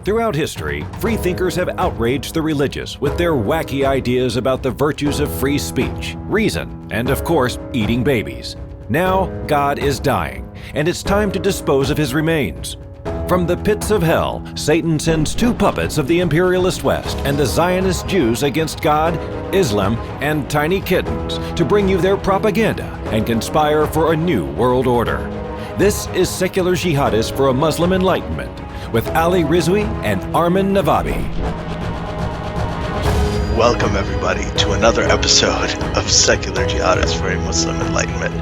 Throughout history, free thinkers have outraged the religious with their wacky ideas about the virtues of free speech, reason, and of course, eating babies. Now, God is dying, and it's time to dispose of his remains. From the pits of hell, Satan sends two puppets of the imperialist West and the Zionist Jews against God, Islam, and tiny kittens to bring you their propaganda and conspire for a new world order. This is Secular Jihadists for a Muslim Enlightenment with Ali Rizvi and Armin Navabi. Welcome everybody to another episode of Secular Jihadists for a Muslim Enlightenment.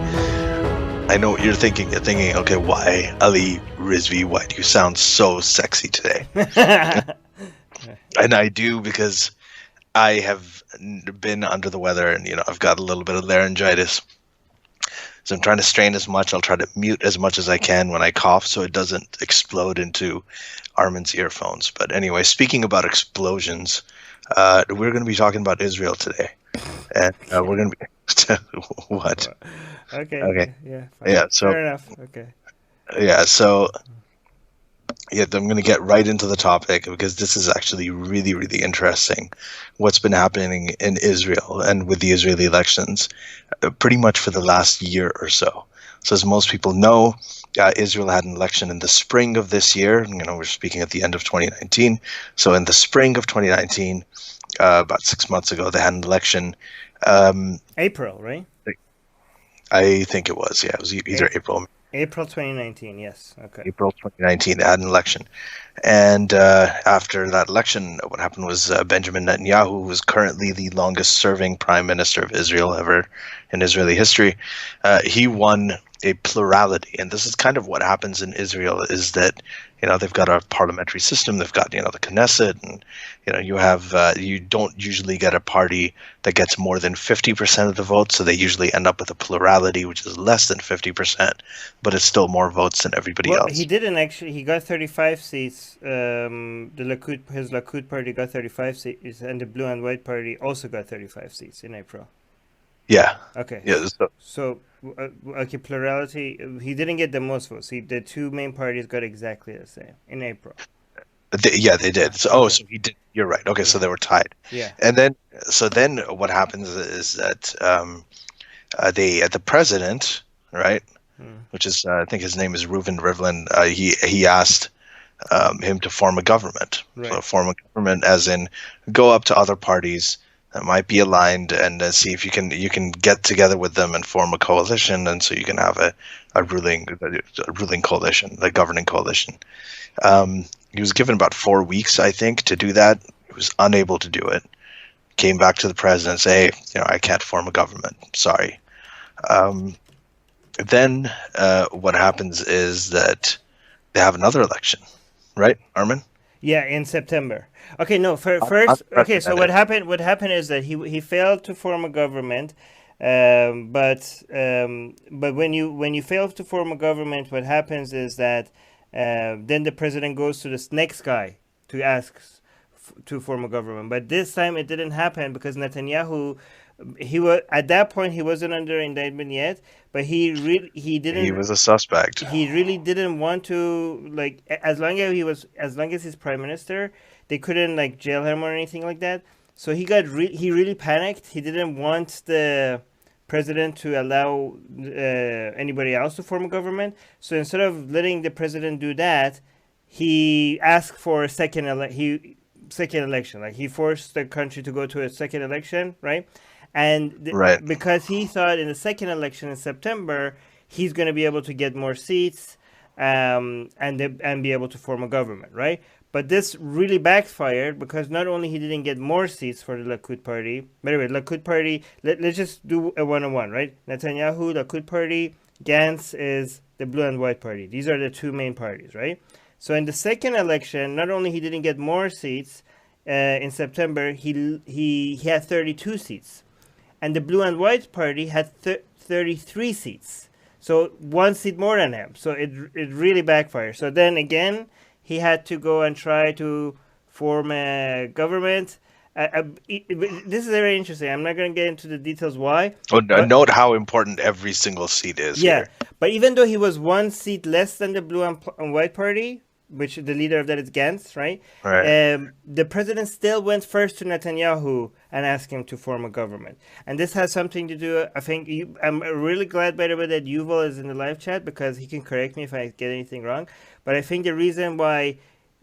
I know what you're thinking. You're thinking, okay, why Ali Rizvi? Why do you sound so sexy today? And I do because I have been under the weather and, I've got a little bit of laryngitis. So I'm trying to strain as much. I'll try to mute as much as I can when I cough so it doesn't explode into Armin's earphones. But anyway, speaking about explosions, we're going to be talking about Israel today. And we're going to be... What? Okay. Yeah. Fine. Yeah. So, fair enough. Okay. Yeah. So, I'm going to get right into the topic because this is actually really, really interesting. What's been happening in Israel and with the Israeli elections, pretty much for the last year or so. So, as most people know, Israel had an election in the spring of this year. We're speaking at the end of 2019. So, in the spring of 2019, about 6 months ago, they had an election. April, right? I think it was. Yeah, it was either April. April 2019, yes. Okay. April 2019, they had an election. And after that election, what happened was Benjamin Netanyahu, who is currently the longest serving prime minister of Israel ever in Israeli history, he won a plurality. And this is kind of what happens in Israel is that, they've got a parliamentary system, they've got, the Knesset, and, you don't usually get a party that gets more than 50% of the votes. So they usually end up with a plurality, which is less than 50%, but it's still more votes than everybody else. He didn't actually, he got 35 seats. His Likud party got 35 seats, and the Blue and White party also got 35 seats in April. Yeah. Okay. Yeah. So plurality. He didn't get the most votes. The two main parties got exactly the same in April. They did. So he did. You're right. Okay, so they were tied. Yeah. And then what happens is that the president, right, which is I think his name is Reuven Rivlin. He asked him to form a government. Right. So form a government, as in go up to other parties that might be aligned and see if you can get together with them and form a coalition, and so you can have a ruling coalition, a governing coalition. He was given about 4 weeks, I think, to do that. He was unable to do it. Came back to the president and say, I can't form a government. Sorry. Then what happens is that they have another election, right, Armin? Yeah, in September. Okay, no. First, okay. So what happened is that he failed to form a government, but when you fail to form a government, what happens is that then the president goes to this next guy to ask to form a government. But this time it didn't happen because Netanyahu, he was at that point he wasn't under indictment yet, but he didn't. He was a suspect. He really didn't want to, as long as he's prime minister, they couldn't jail him or anything like that. So he really panicked. He didn't want the president to allow anybody else to form a government. So instead of letting the president do that, he asked for a second election. He forced the country to go to a second election, right? And because he thought in the second election in September, he's going to be able to get more seats and be able to form a government, right? But this really backfired because not only he didn't get more seats for the Likud party, by the way, Likud party, let's just do a one-on-one, right? Netanyahu, Likud party, Gantz is the Blue and White party. These are the two main parties, right? So in the second election, not only he didn't get more seats in September, he had 32 seats. And the Blue and White party had 33 seats. So 1 seat more than him. So it really backfired. So then again, he had to go and try to form a government. This is very interesting. I'm not going to get into the details why. Note how important every single seat is. Yeah, here. But even though he was 1 seat less than the Blue and White party, which the leader of that is Gantz, right? Right. The president still went first to Netanyahu and asked him to form a government. And this has something to do, I think, I'm really glad, by the way, that Yuval is in the live chat, because he can correct me if I get anything wrong. But I think the reason why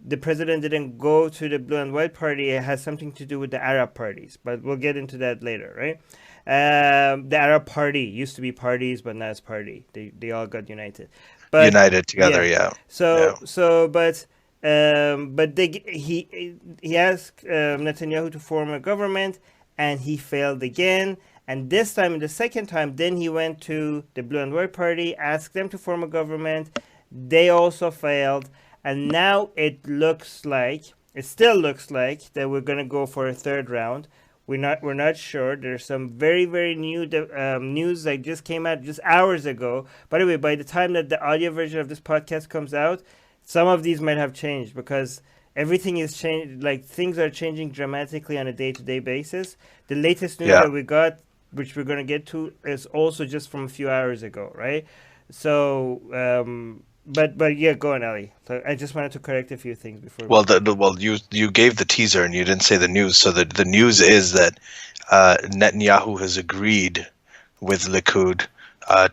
the president didn't go to the Blue and White Party, it has something to do with the Arab parties. But we'll get into that later, right? The Arab Party used to be parties, but now it's party. They all got united. But, United together, yeah. But he asked Netanyahu to form a government, and he failed again. And this time, the second time, then he went to the Blue and White Party, asked them to form a government. They also failed, and now it still looks like that we're gonna go for a third round. We're not sure. There's some very, very new news that just came out just hours ago. By the way, by the time that the audio version of this podcast comes out, some of these might have changed, because everything is changed. Like, things are changing dramatically on a day-to-day basis. The latest news that we got, which we're going to get to, is also just from a few hours ago, right? So, but yeah, go on, Ali. So I just wanted to correct a few things before. Well, you gave the teaser and you didn't say the news. So the news is that Netanyahu has agreed with Likud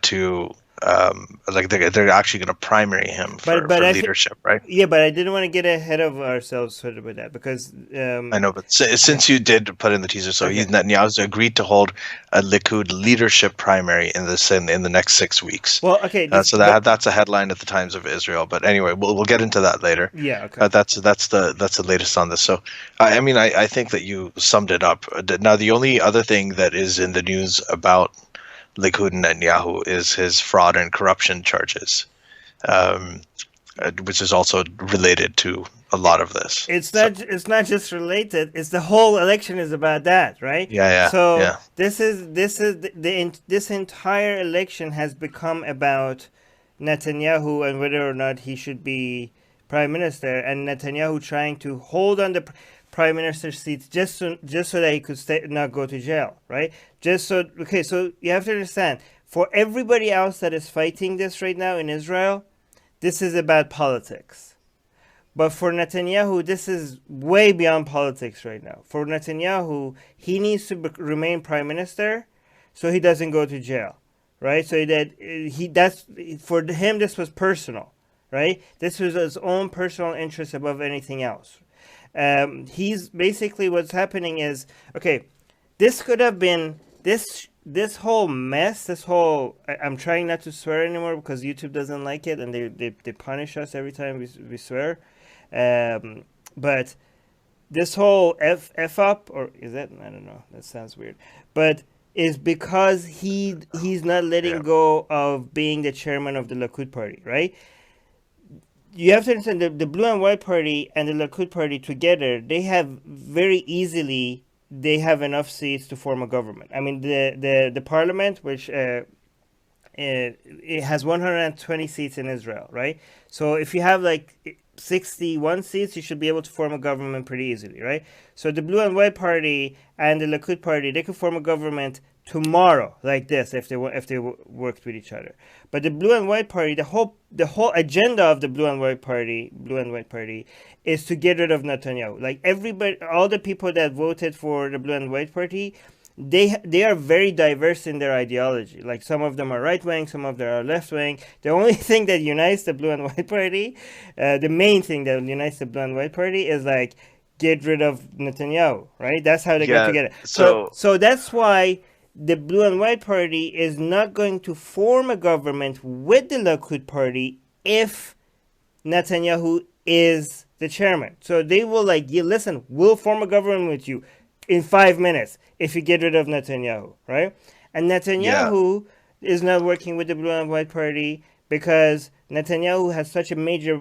to they're actually going to primary him for leadership, right? Yeah, but I didn't want to get ahead of ourselves with that, because I know, but since you did put in the teaser, so Netanyahu's agreed to hold a Likud leadership primary in the next 6 weeks. Well, okay, so that's a headline at the Times of Israel. But anyway, we'll get into that later. Yeah, okay. That's the latest on this. So I think that you summed it up. Now, the only other thing that is in the news about Likud and Netanyahu is his fraud and corruption charges, which is also related to a lot of this. It's not just related. It's the whole election is about that, right? Yeah. So this entire election has become about Netanyahu and whether or not he should be prime minister, and Netanyahu trying to hold on the prime minister seats just so that he could not go to jail, right? So you have to understand, for everybody else that is fighting this right now in Israel, this is about politics. But for Netanyahu, this is way beyond politics right now. For Netanyahu, he needs to remain prime minister so he doesn't go to jail, right? So that's for him, this was personal, right? This was his own personal interest above anything else. He's basically, what's happening is, this could have been this whole mess, I'm trying not to swear anymore because YouTube doesn't like it and they punish us every time we swear. But this whole F up, or is that, I don't know, that sounds weird, but is because he's not letting go of being the chairman of the Likud party, right? You have to understand the Blue and White Party and the Likud Party together, they have enough seats to form a government. I mean, the parliament, which it has 120 seats in Israel, right? So if you have like 61 seats, you should be able to form a government pretty easily, right? So the Blue and White Party and the Likud Party, they could form a government tomorrow like this if they worked with each other. But the Blue and White Party, the whole agenda of the Blue and White Party is to get rid of Netanyahu. Like everybody, all the people that voted for the Blue and White Party, they are very diverse in their ideology. Like some of them are right wing, some of them are left wing. The only thing that unites the Blue and White Party, the main thing that unites the Blue and White Party is like get rid of Netanyahu, right? That's how they get together. So that's why the Blue and White Party is not going to form a government with the Likud Party if Netanyahu is the chairman. So they will listen, we'll form a government with you in 5 minutes if you get rid of Netanyahu, right? And Netanyahu is not working with the Blue and White Party because Netanyahu has such a major,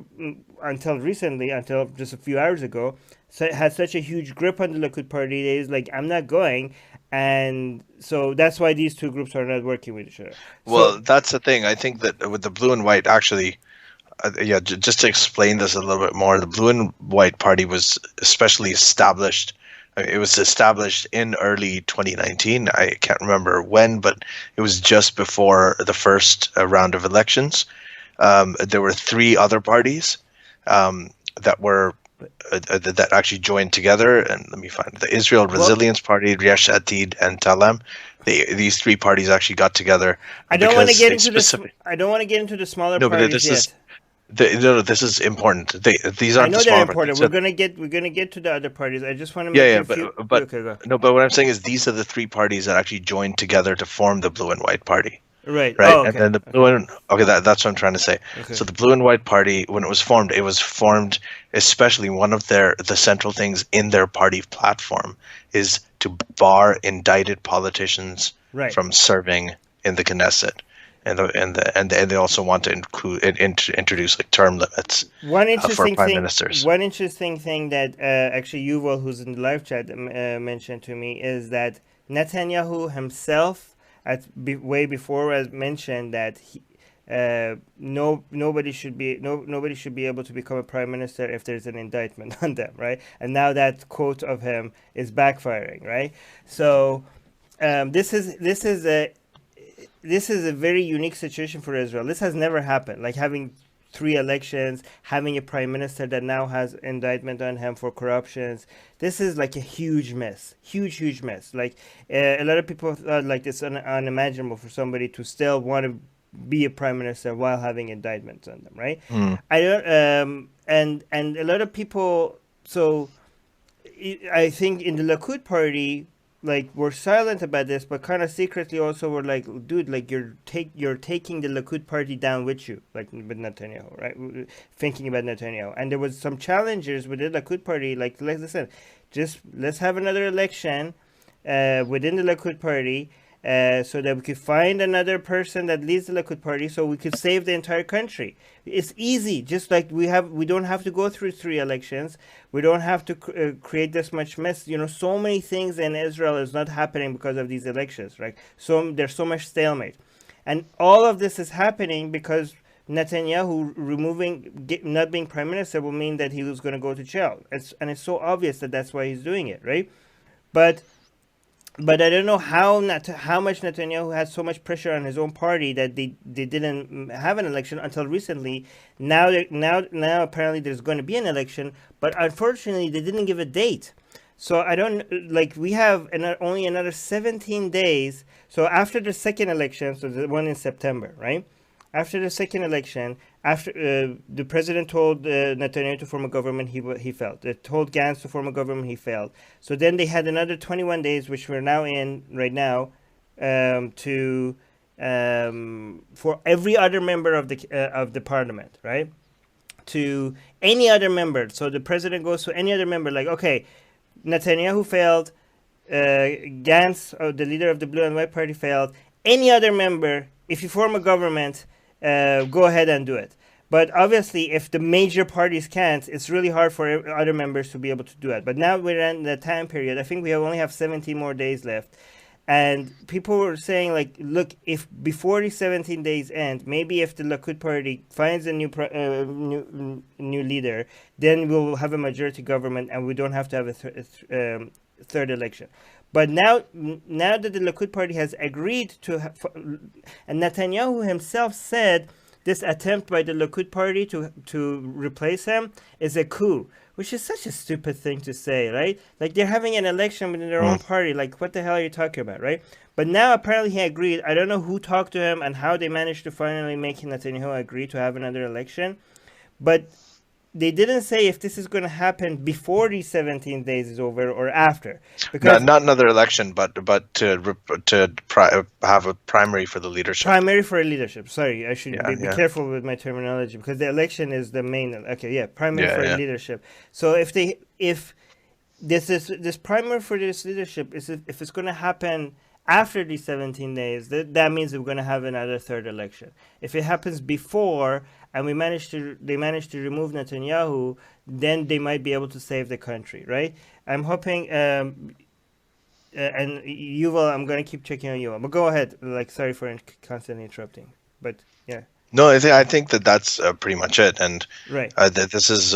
until just a few hours ago, had such a huge grip on the Likud Party that he's like, I'm not going. And so that's why these two groups are not working with each other. Well, that's the thing. I think that with the Blue and White, actually, just to explain this a little bit more, the Blue and White Party was especially established. It was established in early 2019. I can't remember when, but it was just before the first round of elections. There were three other parties that were that actually joined together. And let me find the Israel Resilience Party, Yesh Atid, and Talem. These three parties actually got together. I don't want to get into the smaller parties yet. No, this is important. These aren't the smaller parties. I know they're important. We're gonna get to the other parties. I just want to make but what I'm saying is these are the three parties that actually joined together to form the Blue and White Party. Right. Oh, okay. And then the blue and that's what I'm trying to say. Okay. So the Blue and White Party, when it was formed, especially one of the central things in their party platform is to bar indicted politicians from serving in the Knesset. And they also want to introduce like term limits for prime ministers. One interesting thing that actually Yuval, who's in the live chat, mentioned to me is that Netanyahu himself, way before, has mentioned that nobody should be able to become a prime minister if there's an indictment on them, right? And now that quote of him is backfiring, right? So this is a very unique situation for Israel. This has never happened. Like having 3 elections, having a prime minister that now has indictment on him for corruptions. This is like a huge mess, huge mess. Like a lot of people thought like it's unimaginable for somebody to still want to be a prime minister while having indictments on them, right? I don't, and a lot of people. So I think in the Likud party, like, we're silent about this, but kind of secretly also we're like, dude, like you're taking the Likud party down with you, like with Netanyahu, right? Thinking about Netanyahu, and there was some challengers within the Likud party, like listen, just let's have another election within the Likud party. So that we could find another person that leads the Likud party, so we could save the entire country. It's easy, just like we don't have to go through 3 elections. We don't have to create this much mess. You know, so many things in Israel is not happening because of these elections, right? So there's so much stalemate, and all of this is happening because Netanyahu not being prime minister will mean that he was going to go to jail. It's so obvious that that's why he's doing it, right? But I don't know how much Netanyahu had so much pressure on his own party that they didn't have an election until recently. Now apparently there's going to be an election, but unfortunately they didn't give a date. So I don't, like, we have only another 17 days. So after the second election, so the one in September, right? After the second election, after the president told Netanyahu to form a government, he failed. They told Gantz to form a government, he failed. So then they had another 21 days, which we're now in right now, for every other member of the parliament, right? To any other member. So the president goes to any other member, like, okay, Netanyahu failed, Gantz, the leader of the Blue and White Party, failed. Any other member, if you form a government, go ahead and do it. But obviously, if the major parties can't, it's really hard for other members to be able to do it. But now we're in the time period. I think we only have 17 more days left. And people were saying, like, look, if before these 17 days end, maybe if the Likud party finds a new leader, then we'll have a majority government and we don't have to have a third election. But now that the Likud party has agreed to, and Netanyahu himself said this attempt by the Likud party to replace him is a coup, which is such a stupid thing to say, right? Like, they're having an election within their own party. Like, what the hell are you talking about, right? But now apparently he agreed. I don't know who talked to him and how they managed to finally make Netanyahu agree to have another election. But they didn't say if this is going to happen before these 17 days is over or after. Because not another election, but to have a primary for the leadership. Primary for a leadership. Sorry, I should be careful with my terminology, because the election is the main. Okay, yeah, primary for leadership. So if this primary for this leadership if it's going to happen after these 17 days, that means we're going to have another third election. If it happens before and they manage to remove Netanyahu, then they might be able to save the country, right? I'm hoping, and Yuval, I'm going to keep checking on Yuval. But go ahead. Like, sorry for constantly interrupting. But, yeah. No, I think that's pretty much it. And right. This is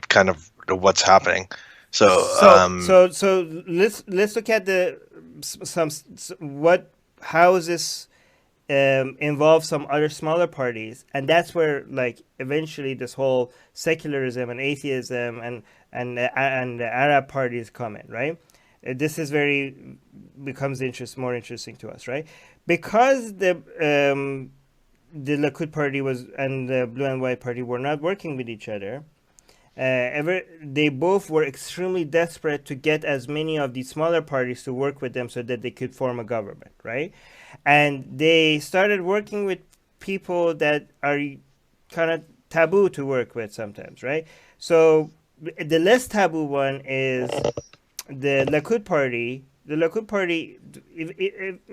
kind of what's happening. So let's look at how is this involve some other smaller parties, and that's where like eventually this whole secularism and atheism and the Arab parties come in, right? This is very becomes more interesting to us, right? Because the Likud party was and the Blue and White party were not working with each other. They both were extremely desperate to get as many of these smaller parties to work with them so that they could form a government, right? And they started working with people that are kind of taboo to work with sometimes, right? So the less taboo one is the Likud party. The Likud party,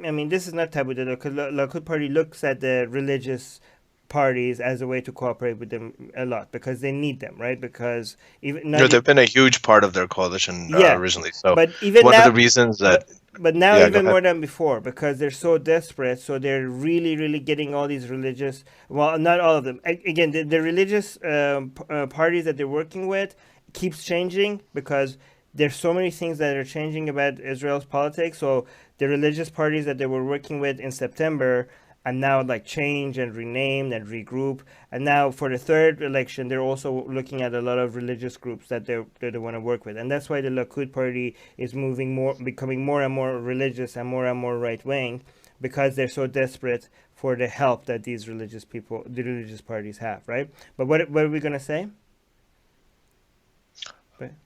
I mean, this is not taboo. The Likud party looks at the religious parties as a way to cooperate with them a lot because they need them, right? Because even they've been a huge part of their coalition originally. So but even one now, of the reasons that but now even more than before because they're so desperate, so they're really getting all these religious. Well, not all of them. Again, the religious parties that they're working with keeps changing because there's so many things that are changing about Israel's politics. So the religious parties that they were working with in September and now like change and renamed and regroup. And now for the third election, they're also looking at a lot of religious groups that they want to work with. And that's why the Likud party is becoming more and more religious and more right wing because they're so desperate for the help that the religious parties have, right? But what are we going to say?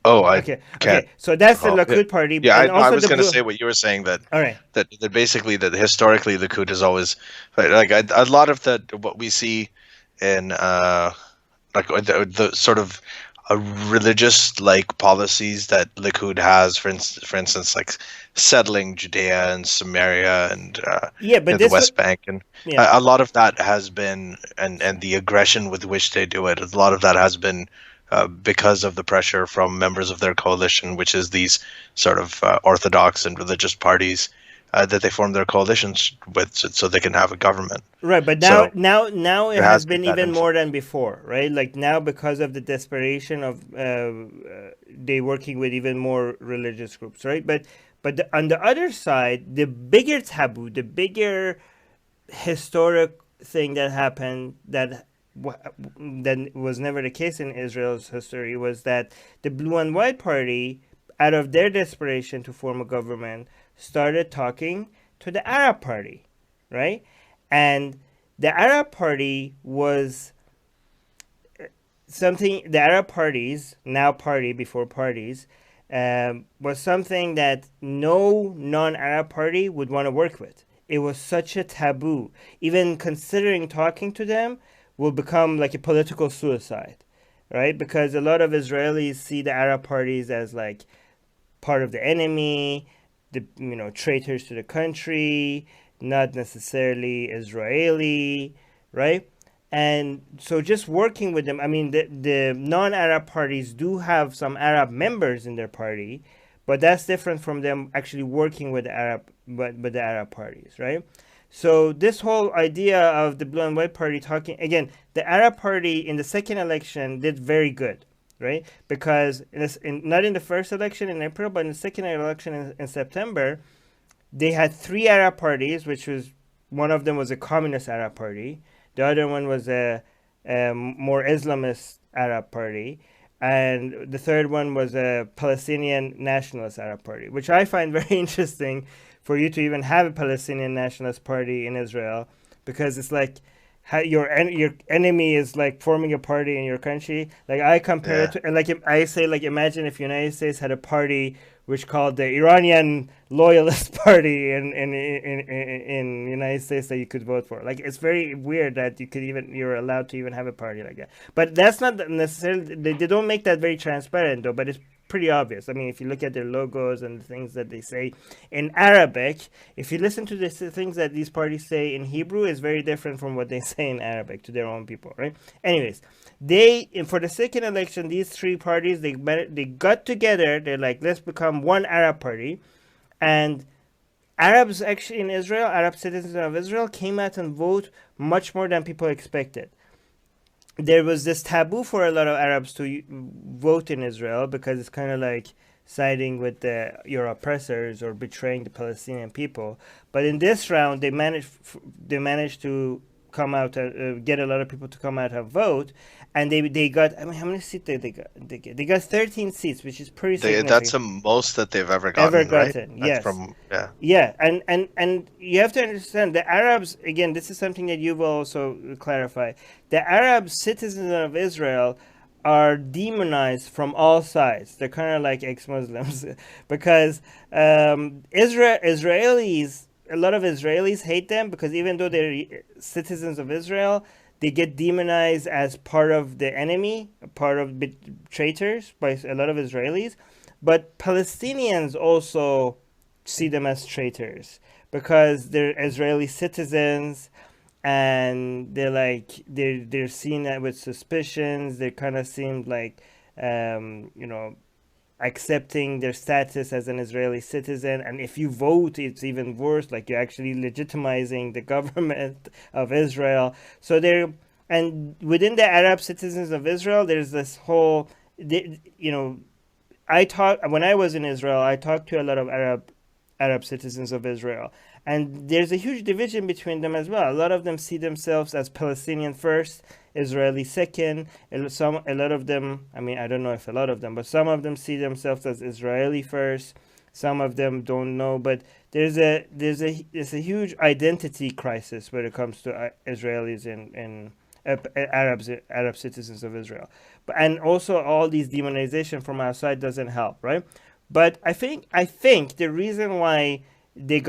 Oh, okay. So that's the Likud party. Yeah, I was going to say what you were saying that. All right. That basically that historically the Likud is always like a lot of what we see in like the sort of religious like policies that Likud has, for instance, like settling Judea and Samaria and the West Bank, and a lot of that has been and the aggression with which they do it. A lot of that has been. Because of the pressure from members of their coalition, which is these sort of orthodox and religious parties that they form their coalitions with, so they can have a government. Right, but now it has been even more than before, right? Like now, because of the desperation of they working with even more religious groups, right? But on the other side, the bigger taboo, the bigger historic thing that happened that was never the case in Israel's history was that the Blue and White party, out of their desperation to form a government, started talking to the Arab party, right? And the Arab party was something, the Arab parties, now party before parties, was something that no non-Arab party would want to work with. It was such a taboo. Even considering talking to them will become like a political suicide, right? Because a lot of Israelis see the Arab parties as like part of the enemy, traitors to the country, not necessarily Israeli, right? And so just working with them, I mean, the non-Arab parties do have some Arab members in their party, but that's different from them actually working with the Arab parties, right? So this whole idea of the Blue and White party talking, again, the Arab party in the second election did very good, right? Because not in the first election in April, but in the second election in September, they had three Arab parties, which was, one of them was a communist Arab party. The other one was a more Islamist Arab party. And the third one was a Palestinian nationalist Arab party, which I find very interesting for you to even have a Palestinian nationalist party in Israel, because it's like your enemy is like forming a party in your country. Like I compare it to, like I say, like imagine if United States had a party which called the Iranian Loyalist Party in United States that you could vote for. Like it's very weird that you're allowed to even have a party like that. But that's not necessarily, they don't make that very transparent though, but it's pretty obvious. I mean, if you look at their logos and the things that they say in Arabic, if you listen to the things that these parties say in Hebrew, is very different from what they say in Arabic to their own people, right? Anyways, for the second election, these three parties, they got together. They're like, let's become one Arab party. And Arabs actually in Israel, Arab citizens of Israel, came out and vote much more than people expected. There was this taboo for a lot of Arabs to vote in Israel because it's kind of like siding with your oppressors or betraying the Palestinian people. But in this round, they managed to come out and get a lot of people to come out and vote, and they got, I mean, how many seats did they got? They got 13 seats, which is pretty significant. That's the most that they've ever gotten, right? Yes. Yeah, and you have to understand the Arabs, again, this is something that you will also clarify. The Arab citizens of Israel are demonized from all sides. They're kind of like ex-Muslims because Israelis, a lot of Israelis hate them because even though they're citizens of Israel, they get demonized as part of the enemy, part of traitors by a lot of Israelis. But Palestinians also see them as traitors because they're Israeli citizens, and they're seen with suspicions. They kind of seem like accepting their status as an Israeli citizen, and if you vote, it's even worse. Like, you're actually legitimizing the government of Israel. So and within the Arab citizens of Israel, there's this whole, when I was in Israel, I talked to a lot of Arab citizens of Israel, and there's a huge division between them as well. A lot of them see themselves as Palestinian first, Israeli second. A lot of them, I mean, I don't know if a lot of them, but some of them see themselves as Israeli first. Some of them don't know, but there's a huge identity crisis when it comes to Israelis and Arab citizens of Israel. And also all these demonization from outside doesn't help, right? But I think the reason why they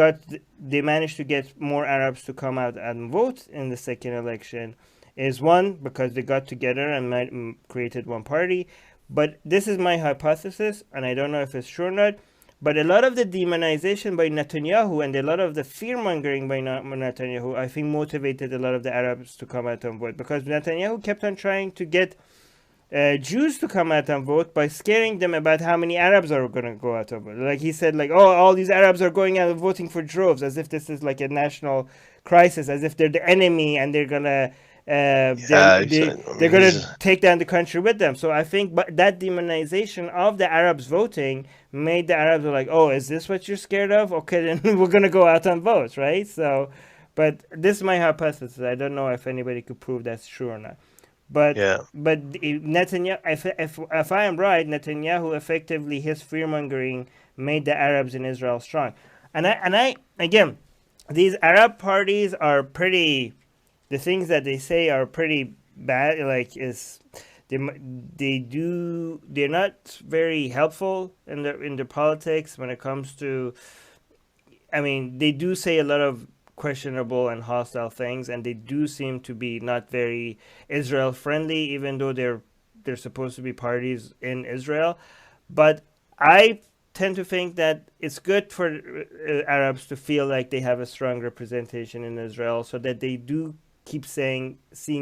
managed to get more Arabs to come out and vote in the second election is, one, because they got together and created one party. But this is my hypothesis, and I don't know if it's true or not, but a lot of the demonization by Netanyahu and a lot of the fear-mongering by Netanyahu, I think, motivated a lot of the Arabs to come out and vote, because Netanyahu kept on trying to get Jews to come out and vote by scaring them about how many Arabs are going to go out and vote. Like, he said, like, oh, all these Arabs are going out and voting for droves, as if this is like a national crisis, as if they're the enemy and they're going to they're going to take down the country with them. So I think that demonization of the Arabs voting made the Arabs like, oh, is this what you're scared of? Okay, then we're going to go out and vote, right? So, but this is my hypothesis. I don't know if anybody could prove that's true or not. But Netanyahu, if I am right, Netanyahu effectively, his fear-mongering made the Arabs in Israel strong. And I again, these Arab parties are pretty, the things that they say are pretty bad. Like, they're not very helpful in the politics when it comes to, I mean, they do say a lot of questionable and hostile things, and they do seem to be not very Israel friendly, even though they're supposed to be parties in Israel. But I tend to think that it's good for Arabs to feel like they have a strong representation in Israel, so that they do keep seeing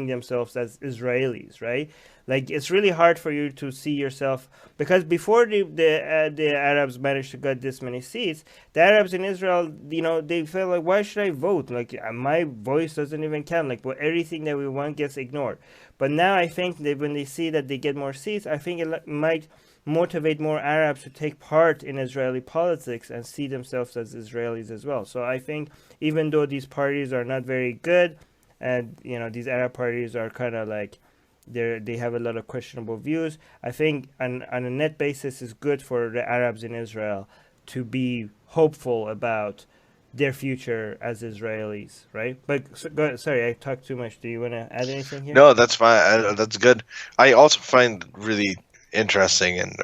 themselves as Israelis, right? Like, it's really hard for you to see yourself, because before the Arabs managed to get this many seats, the Arabs in Israel, they felt like, why should I vote? Like, my voice doesn't even count. Like, everything that we want gets ignored. But now I think that when they see that they get more seats, I think it might motivate more Arabs to take part in Israeli politics and see themselves as Israelis as well. So I think even though these parties are not very good, and these Arab parties are kind of like, they have a lot of questionable views, I think on a net basis it's good for the Arabs in Israel to be hopeful about their future as Israelis, right? But go ahead, sorry, I talked too much. Do you want to add anything here? No, that's fine. That's good. I also find really interesting in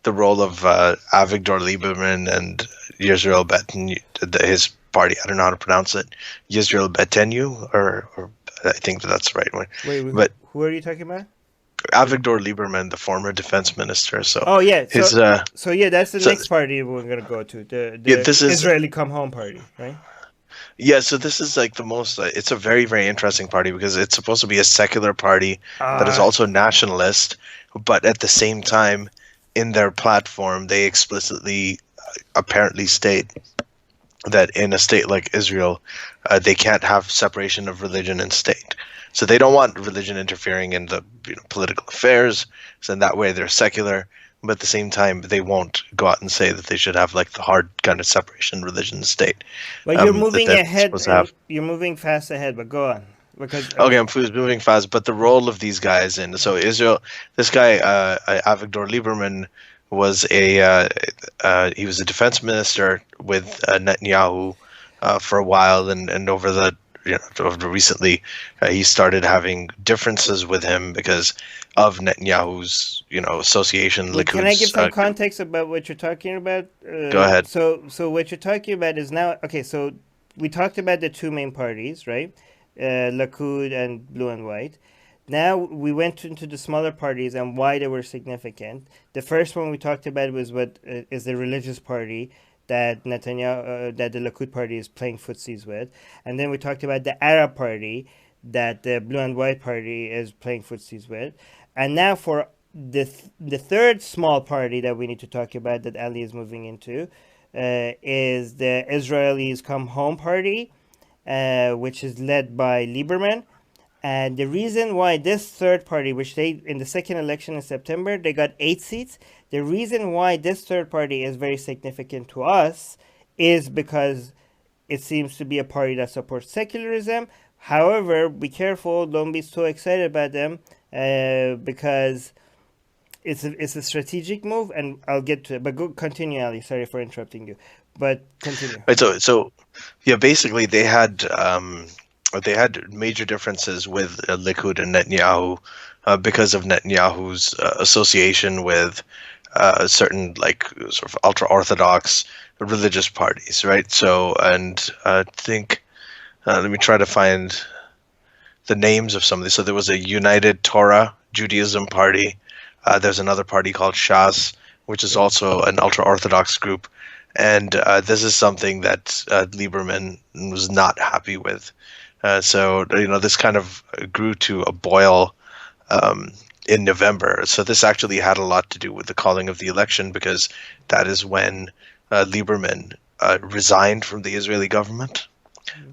the role of Avigdor Lieberman and Yisrael Betin, his party. I don't know how to pronounce it. Yisrael Betenu, or I think that's the right one. Wait, but who are you talking about? Avigdor Lieberman, the former defense minister. So that's the next party we're gonna go to. This is Israeli Come Home party, right? Yeah, so this is like the most. It's a very, very interesting party because it's supposed to be a secular party that is also nationalist, but at the same time, in their platform, they explicitly, apparently state that in a state like Israel, they can't have separation of religion and state. So they don't want religion interfering in the political affairs. So in that way, they're secular. but at the same time, they won't go out and say that they should have like the hard kind of separation religion and state. But you're That moving they're ahead. supposed to have. You're moving fast ahead. But go on, because Okay, I'm moving fast, but the role of these guys in so Israel, this guy Avigdor Lieberman was he was a defense minister with Netanyahu for a while, and over the over recently he started having differences with him because of Netanyahu's association. Wait, can I give Likud's, some context about what you're talking about? go ahead. So what you're talking about is now okay. So we talked about the two main parties, right? Likud and Blue and White. Now we went into the smaller parties and why they were significant. The first one we talked about was what is the religious party that Netanyahu, that the Likud party is playing footsies with, and then we talked about the Arab party that the Blue and White party is playing footsies with, and now for the third small party that we need to talk about that Ali is moving into is the Israelis Come Home party, which is led by Lieberman. And the reason why this third party, which they in the second election in September, they got 8 seats. The reason why this third party is very significant to us is because it seems to be a party that supports secularism. However, be careful, don't be so excited about them because it's a strategic move, and I'll get to it. But go continue, Ali. Sorry for interrupting you, but continue. Right, so yeah, basically they had major differences with Likud and Netanyahu because of Netanyahu's association with certain like sort of ultra-orthodox religious parties, right? So, and I think let me try to find the names of some of these. So there was a United Torah Judaism party. There's another party called Shas, which is also an ultra-orthodox group. And this is something that Lieberman was not happy with. So this kind of grew to a boil in November. So this actually had a lot to do with the calling of the election, because that is when Lieberman resigned from the Israeli government.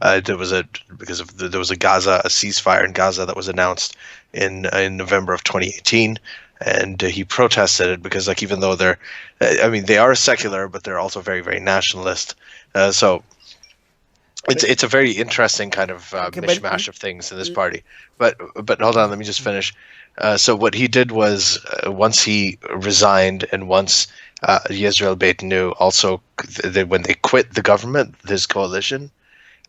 There was a ceasefire in Gaza that was announced in November of 2018. And he protested it because, like, even though they are secular, but they're also very, very nationalist. So it's a very interesting kind of mishmash of things in this party. But hold on, let me just finish. So what he did was once he resigned, and once Yisrael Beitenu also, when they quit the government, this coalition,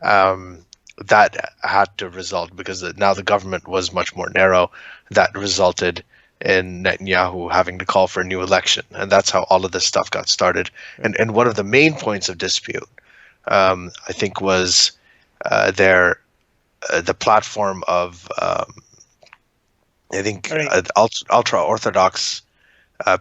that had to result, because now the government was much more narrow. That resulted in Netanyahu having to call for a new election, and that's how all of this stuff got started. And one of the main points of dispute, I think, was the platform of I think ultra orthodox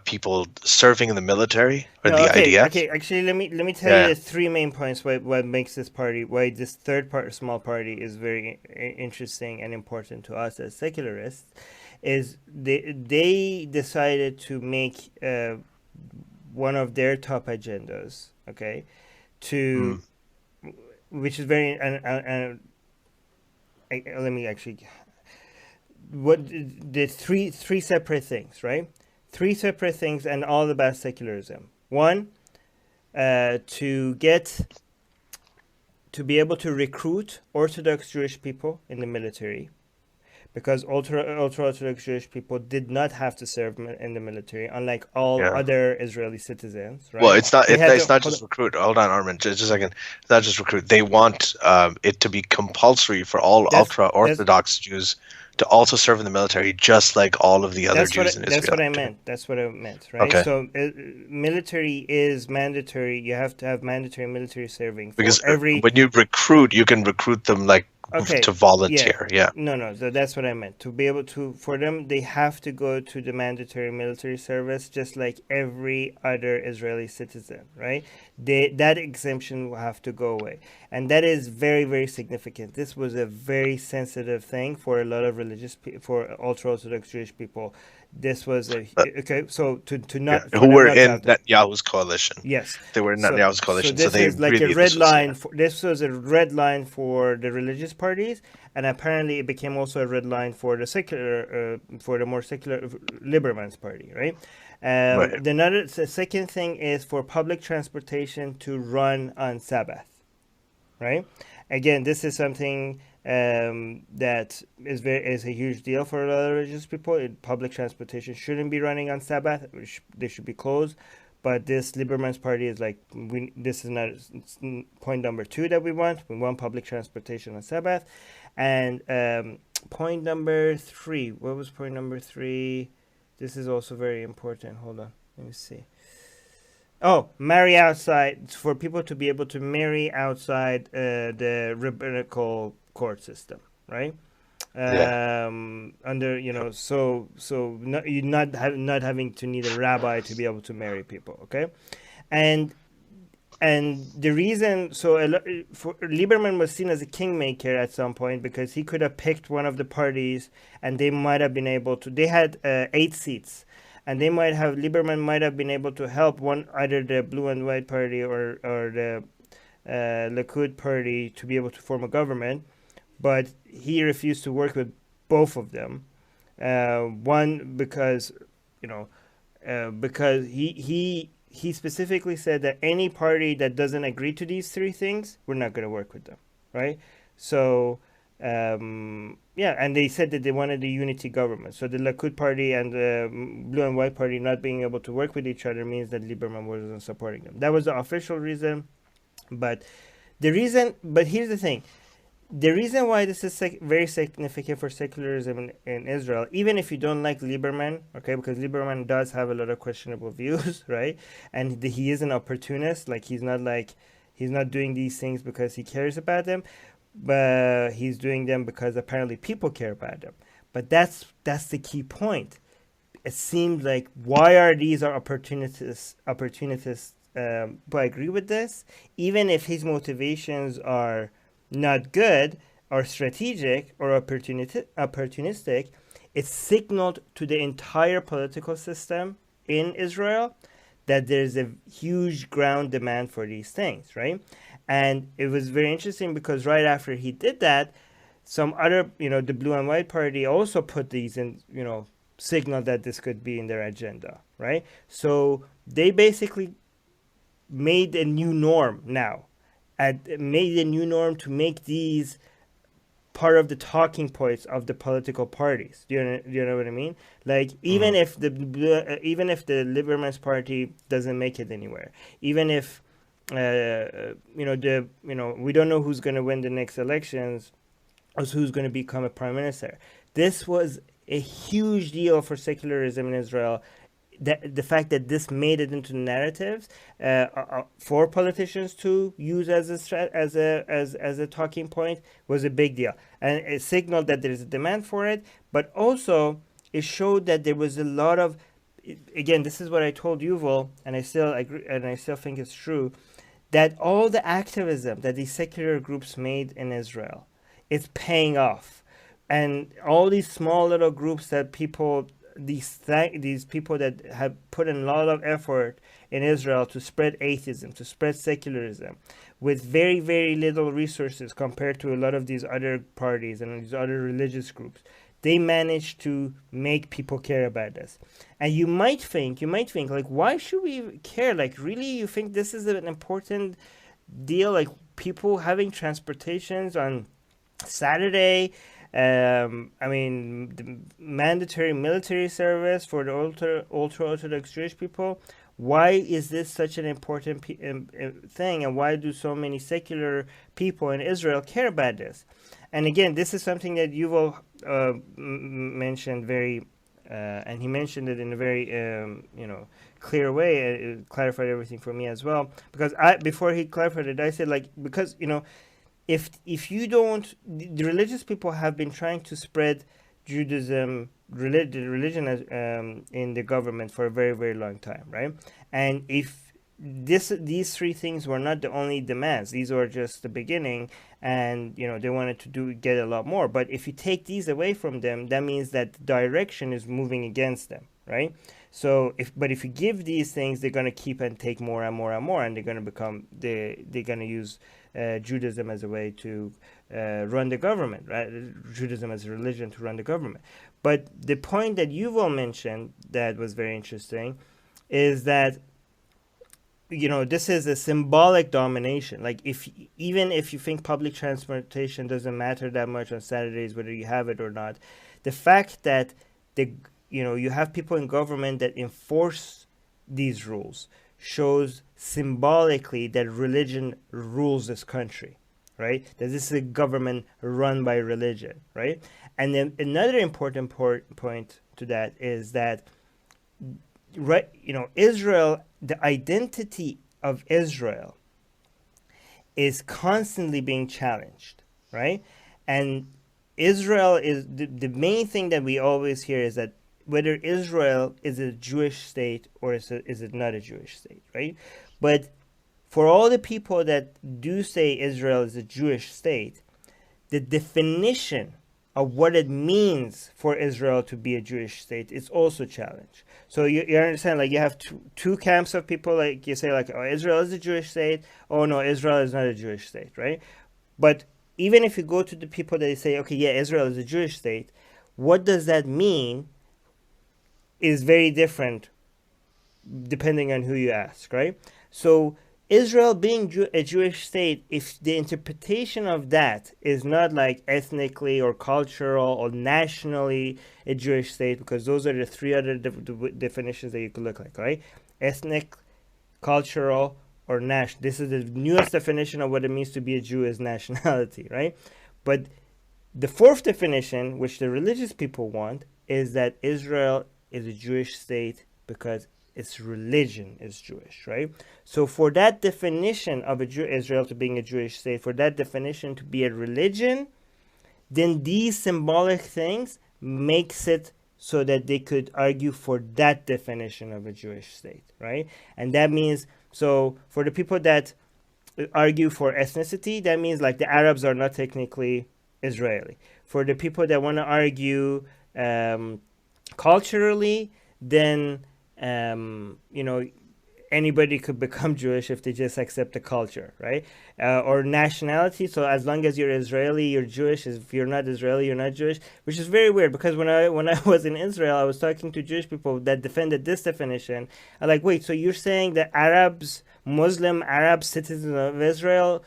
people serving in the military, or the IDF. Okay, actually, let me tell you the three main points what makes this party, why this third small party is very interesting and important to us as secularists. Is they decided to make one of their top agendas, okay, which is very let me actually the three separate things, right? 3 separate things, and all about secularism. One, to be able to recruit Orthodox Jewish people in the military, because ultra-Orthodox Jewish people did not have to serve in the military, unlike all other Israeli citizens. Right? Well, it's not just recruit. Hold on, Armin, just a second. It's not just recruit. They want it to be compulsory for all ultra-Orthodox Jews to also serve in the military, just like all of the other Jews in Israel. That's what I meant, right? Okay. So military is mandatory. You have to have mandatory military serving for because every. When you recruit, you can recruit them to volunteer. Yeah. No. So that's what I meant. To be able to, for them, they have to go to the mandatory military service, just like every other Israeli citizen, right? That exemption will have to go away, and that is very, very significant. This was a very sensitive thing for a lot of for ultra-Orthodox Jewish people. this was a But, okay. So to yeah, not for who them were not to in have that. Netanyahu's coalition. Yes. They were in So Netanyahu's so coalition, so this they is like a really, red this was, yeah. line for this was a red line for the religious parties, and apparently it became also a red line for the secular for the more secular Liberman's party, right? Right. The second thing is for public transportation to run on Sabbath, right? Again, this is something that is a huge deal for a lot of religious people. Public transportation shouldn't be running on Sabbath; they should be closed. But this Liberman's party is like, this is not point number two that we want. We want public transportation on Sabbath, and point number three. What was point number three? This is also very important. Hold on, let me see. Oh, marry outside, for people to be able to marry outside the rabbinical court system, right? Yeah. Under you not having to need a rabbi to be able to marry people, okay? And the reason, for Lieberman was seen as a kingmaker at some point because he could have picked one of the parties and they might have been able to. They had 8 seats, and Lieberman might have been able to help either the blue and white party or the Likud party to be able to form a government, but he refused to work with both of them. One because because he specifically said that any party that doesn't agree to these 3 things, we're not going to work with them, right? So and they said that they wanted a unity government. So the Likud party and the blue and white party not being able to work with each other means that Lieberman wasn't supporting them. That was the official reason, but here's the thing. The reason why this is very significant for secularism in Israel, even if you don't like Lieberman, okay, because Lieberman does have a lot of questionable views, right? And he is an opportunist. Like, he's not doing these things because he cares about them, but he's doing them because apparently people care about them. But that's the key point. It seems like, why are these opportunists? But I agree with this. Even if his motivations are not good or strategic or opportunistic, it's signaled to the entire political system in Israel that there's a huge ground demand for these things, right? And it was very interesting because right after he did that, some other, the blue and white party also put these in, signal that this could be in their agenda, right? So they basically made a new norm now. Made a new norm to make these part of the talking points of the political parties. Do you know what I mean? Like, even if the Liberman's party doesn't make it anywhere, even if we don't know who's going to win the next elections or who's going to become a prime minister. This was a huge deal for secularism in Israel. The fact that this made it into narratives for politicians to use as a talking point was a big deal, and it signaled that there is a demand for it. But also, it showed that there was a lot of, again, this is what I told Yuval, and I still agree, and I still think it's true, that all the activism that these secular groups made in Israel, it's paying off, and all these small little groups that these people that have put in a lot of effort in Israel to spread atheism, to spread secularism, with very, very little resources compared to a lot of these other parties and these other religious groups, they managed to make people care about this. And you might think, like, why should we care? Like, really, you think this is an important deal? Like, people having transportations on Saturday, the mandatory military service for the ultra-Orthodox Jewish people. Why is this such an important thing, and why do so many secular people in Israel care about this? And again, this is something that Yuval mentioned and he mentioned it in a very clear way. It clarified everything for me as well, because before he clarified it, I said, like, because if you don't, the religious people have been trying to spread Judaism, religion in the government for a very, very long time, right? And if these three things were not the only demands. These were just the beginning, and they wanted to get a lot more. But if you take these away from them, that means that the direction is moving against them, right? So if you give these things, they're going to keep and take more and more and more, and they're going to use Judaism as a way to run the government, right? Judaism as a religion to run the government. But the point that Yuval mentioned that was very interesting is that this is a symbolic domination. Like even if you think public transportation doesn't matter that much on Saturdays, whether you have it or not, the fact that you have people in government that enforce these rules shows symbolically that religion rules this country, right? That this is a government run by religion, right? And then another important point to that is that, right, Israel, the identity of Israel is constantly being challenged, right? And Israel is the main thing that we always hear is that whether Israel is a Jewish state or is it not a Jewish state, right? But for all the people that do say Israel is a Jewish state, the definition of what it means for Israel to be a Jewish state is also challenged. So you understand, like you have two camps of people, like you say, like, oh, Israel is a Jewish state, oh no, Israel is not a Jewish state, right? But even if you go to the people that say, okay, yeah, Israel is a Jewish state, what does that mean is very different depending on who you ask, right? So Israel being a Jewish state, if the interpretation of that is not like ethnically or cultural or nationally a Jewish state, because those are the three other definitions that you could look like, right? Ethnic, cultural, or national. This is the newest definition of what it means to be a Jew is nationality, right? But the fourth definition, which the religious people want, is that Israel is a Jewish state because its religion is Jewish, right? So for that definition of Israel to being a Jewish state, for that definition to be a religion, then these symbolic things makes it so that they could argue for that definition of a Jewish state, right? And that means, so for the people that argue for ethnicity, that means like the Arabs are not technically Israeli. For the people that want to argue culturally, then anybody could become Jewish if they just accept the culture, right? Or nationality. So as long as you're Israeli, you're Jewish. If you're not Israeli, you're not Jewish. Which is very weird, because when I was in Israel, I was talking to Jewish people that defended this definition. I'm like, wait, so you're saying that Muslim Arab citizens of Israel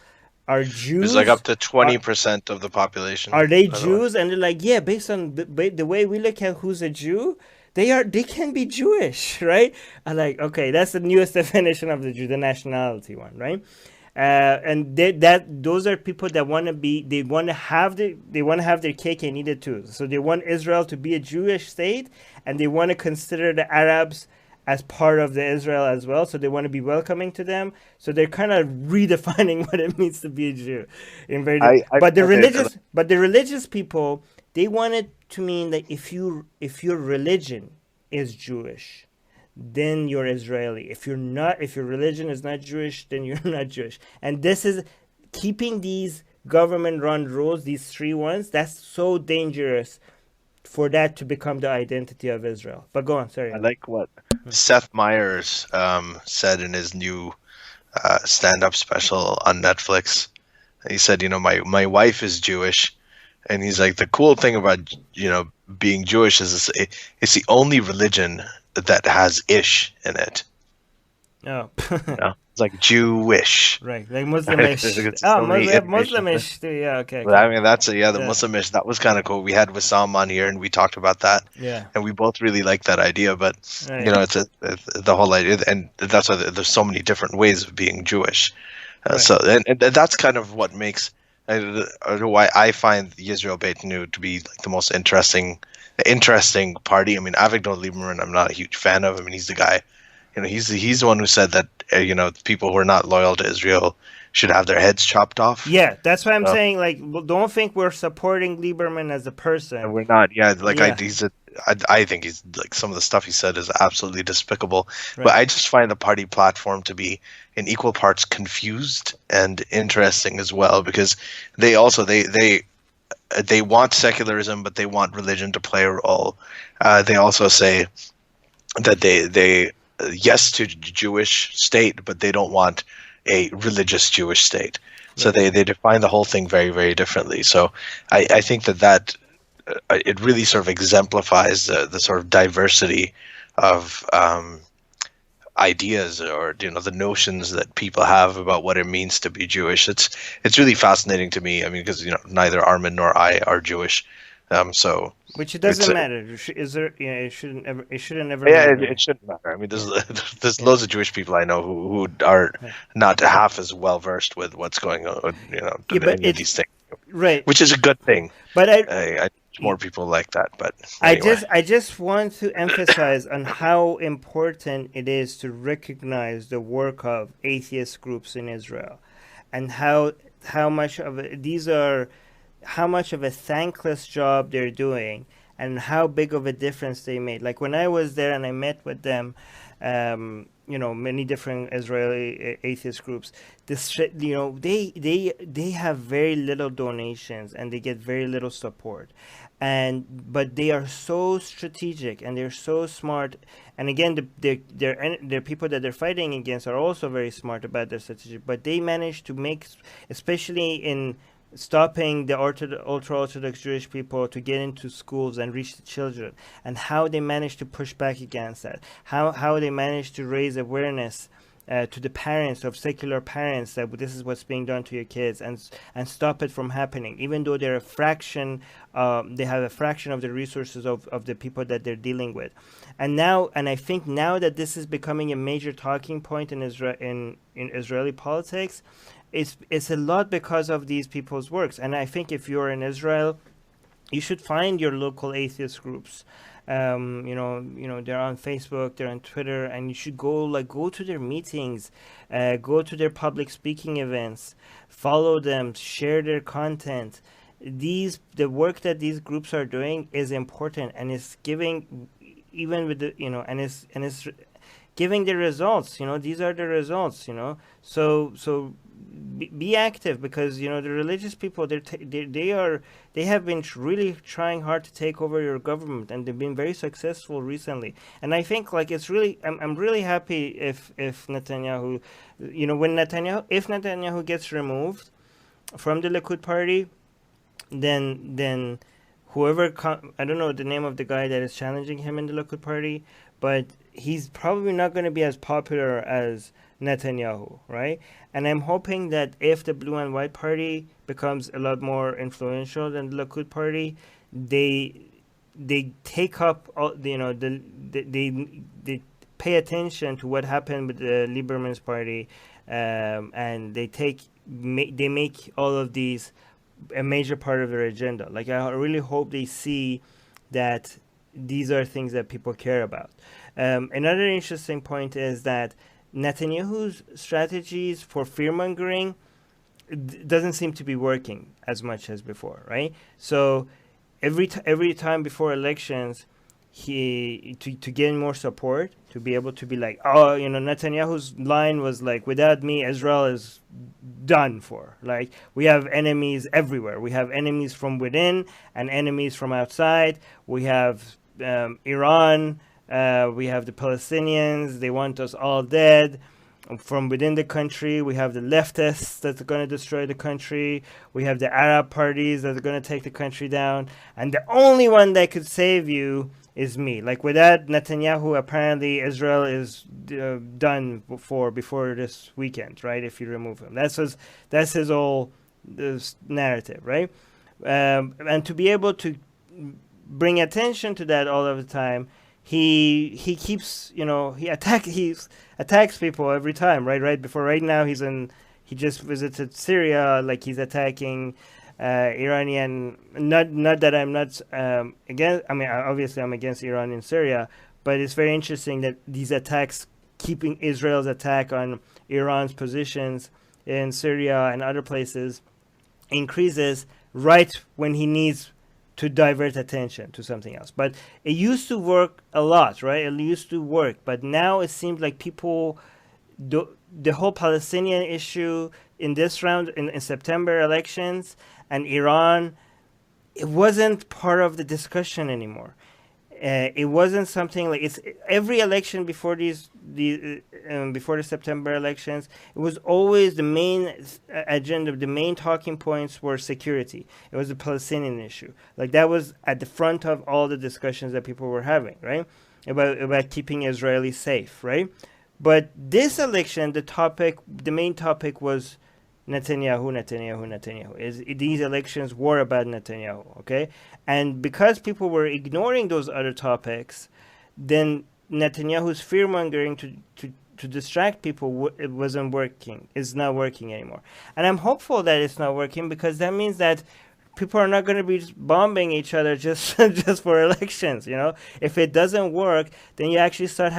are Jews? It's like up to 20% of the population. Are they Jews? And they're like, yeah, based on the way we look at who's a Jew, they can be Jewish, right? I'm like, okay, that's the newest definition of the Jew, the nationality one, right? And those are people that want to have their cake and eat it too. So they want Israel to be a Jewish state, and they want to consider the Arabs as part of the Israel as well. So they want to be welcoming to them. So they're kind of redefining what it means to be a Jew. But the religious people, they want it to mean that if your religion is Jewish, then you're Israeli. If your religion is not Jewish, then you're not Jewish. And this is keeping these government-run rules, these three ones, that's so dangerous for that to become the identity of Israel. But go on, sorry. I like what Seth Meyers said in his new stand-up special on Netflix. He said, my wife is Jewish. And he's like, the cool thing about, being Jewish is it's the only religion that has ish in it. Oh. It's like Jewish. Right, like Muslimish. Muslimish too, yeah, okay. But I mean, the Muslimish, that was kind of cool. We had Wissam on here and we talked about that. Yeah. And we both really like that idea, but, it's the whole idea. And that's why there's so many different ways of being Jewish. Right. So, and that's kind of what makes... why I find the Israel Beit Nu to be like the most interesting party. I mean, Avigdor Lieberman, I'm not a huge fan of. I mean, he's the guy, he's the one who said that people who are not loyal to Israel should have their heads chopped off. Yeah, that's why I'm saying, like, don't think we're supporting Lieberman as a person. And we're not. Yeah, like I think he's like some of the stuff he said is absolutely despicable. Right. But I just find the party platform to be in equal parts confused and interesting as well, because they also they want secularism, but they want religion to play a role. They also say that they yes to Jewish state, but they don't want a religious Jewish state. So they define the whole thing very, very differently. So I think that it really sort of exemplifies the sort of diversity of ideas, or the notions that people have about what it means to be Jewish. It's really fascinating to me. I mean, because neither Armin nor I are Jewish, so which it doesn't matter. Is there? It shouldn't ever. It shouldn't ever. yeah, matter. it shouldn't matter. I mean, there's loads of Jewish people I know who are not half as well versed with what's going on, any of these things, right? Which is a good thing. But I more people like that. But anyway. I just want to emphasize on how important it is to recognize the work of atheist groups in Israel, and how much of how much of a thankless job they're doing, and how big of a difference they made. Like when I was there and I met with them, many different Israeli atheist groups. They have very little donations and they get very little support, but they are so strategic and they're so smart. And again, the people that they're fighting against are also very smart about their strategy. But they manage to make, especially in stopping the ultra-Orthodox Jewish people to get into schools and reach the children, and how they managed to push back against that, how they managed to raise awareness to the parents, of secular parents, that this is what's being done to your kids, and stop it from happening, even though they're a fraction, they have a fraction of the resources of the people that they're dealing with. And I think now that this is becoming a major talking point in Israeli politics, it's a lot because of these people's works. And I think if you're in Israel, you should find your local atheist groups. They're on Facebook, they're on Twitter, and you should go to their meetings, go to their public speaking events, follow them, share their content. The work that these groups are doing is important, and it's giving, even with the and it's giving the results. These are the results. So be active, because the religious people, they have been really trying hard to take over your government, and they've been very successful recently. And I think it's really, I'm really happy if Netanyahu, if Netanyahu gets removed from the Likud party, then whoever I don't know the name of the guy that is challenging him in the Likud party, but he's probably not going to be as popular as Netanyahu, right? And I'm hoping that if the Blue and White Party becomes a lot more influential than the Likud party, they take up all they pay attention to what happened with the Lieberman's party, and they make all of these a major part of their agenda. Like, I really hope they see that these are things that people care about. Another interesting point is that Netanyahu's strategies for fear-mongering doesn't seem to be working as much as before, right? So every time before elections, to gain more support, to be able to be like, Netanyahu's line was like, without me, Israel is done for. Like, we have enemies everywhere. We have enemies from within and enemies from outside. We have Iran. We have the Palestinians. They want us all dead. From within the country, we have the leftists that are going to destroy the country. We have the Arab parties that are going to take the country down. And the only one that could save you is me. Like, without Netanyahu, apparently Israel is done before this weekend, right? If you remove him, that's his whole this narrative, right? And to be able to bring attention to that all of the time, he keeps he attacks people every time, right before right now he just visited Syria, like he's attacking Iranian. Not that I'm not against. I mean, obviously I'm against Iran in Syria, but it's very interesting that these attacks, keeping Israel's attack on Iran's positions in Syria and other places, increases right when he needs to divert attention to something else. But it used to work a lot, right? It used to work, but now it seems like people, the whole Palestinian issue in this round, in September elections, and Iran, it wasn't part of the discussion anymore. It wasn't something like it's every election before before the September elections. It was always the main agenda, the main talking points were security. It was the Palestinian issue. Like that was at the front of all the discussions that people were having, right? About keeping Israelis safe, right? But this election, the main topic was Netanyahu. These elections were about Netanyahu, okay? And because people were ignoring those other topics, then Netanyahu's fear-mongering to distract people, it wasn't working. It's not working anymore. And I'm hopeful that it's not working because that means that people are not going to be bombing each other just for elections, you know? If it doesn't work, then you actually start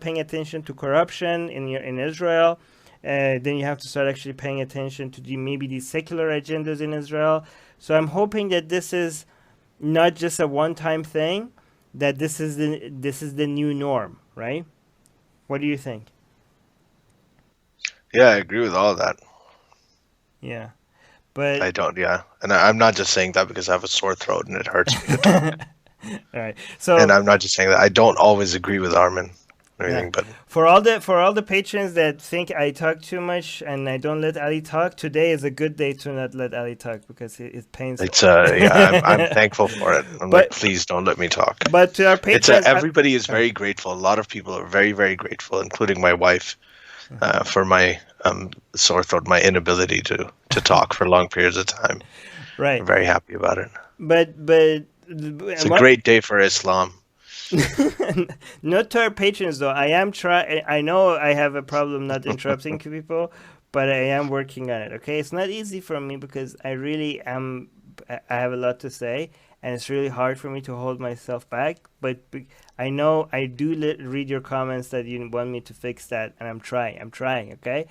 paying attention to corruption in Israel. Then you have to start actually paying attention to maybe these secular agendas in Israel. So I'm hoping that this is not just a one-time thing, that this is the new norm, right? What do you think? Yeah, I agree with all of that. Yeah, but I don't. Yeah, and I'm not just saying that because I have a sore throat and it hurts me to talk. All right. So, and I'm not just saying that. I don't always agree with Armin. Everything, but for all the patrons that think I talk too much and I don't let Ali talk, today is a good day to not let Ali talk because it pains. It's yeah, I'm thankful for it. I'm like, please don't let me talk. But to our patrons, everybody is very grateful. A lot of people are very, very grateful, including my wife, for my sore throat, my inability to talk for long periods of time. Right. I'm very happy about it. But it's a great day for Islam. Not to our patrons though. I know I have a problem not interrupting people, but I am working on it. Okay, it's not easy for me because I really am. I have a lot to say, and it's really hard for me to hold myself back. But I know I do read your comments that you want me to fix that, and I'm trying. Okay.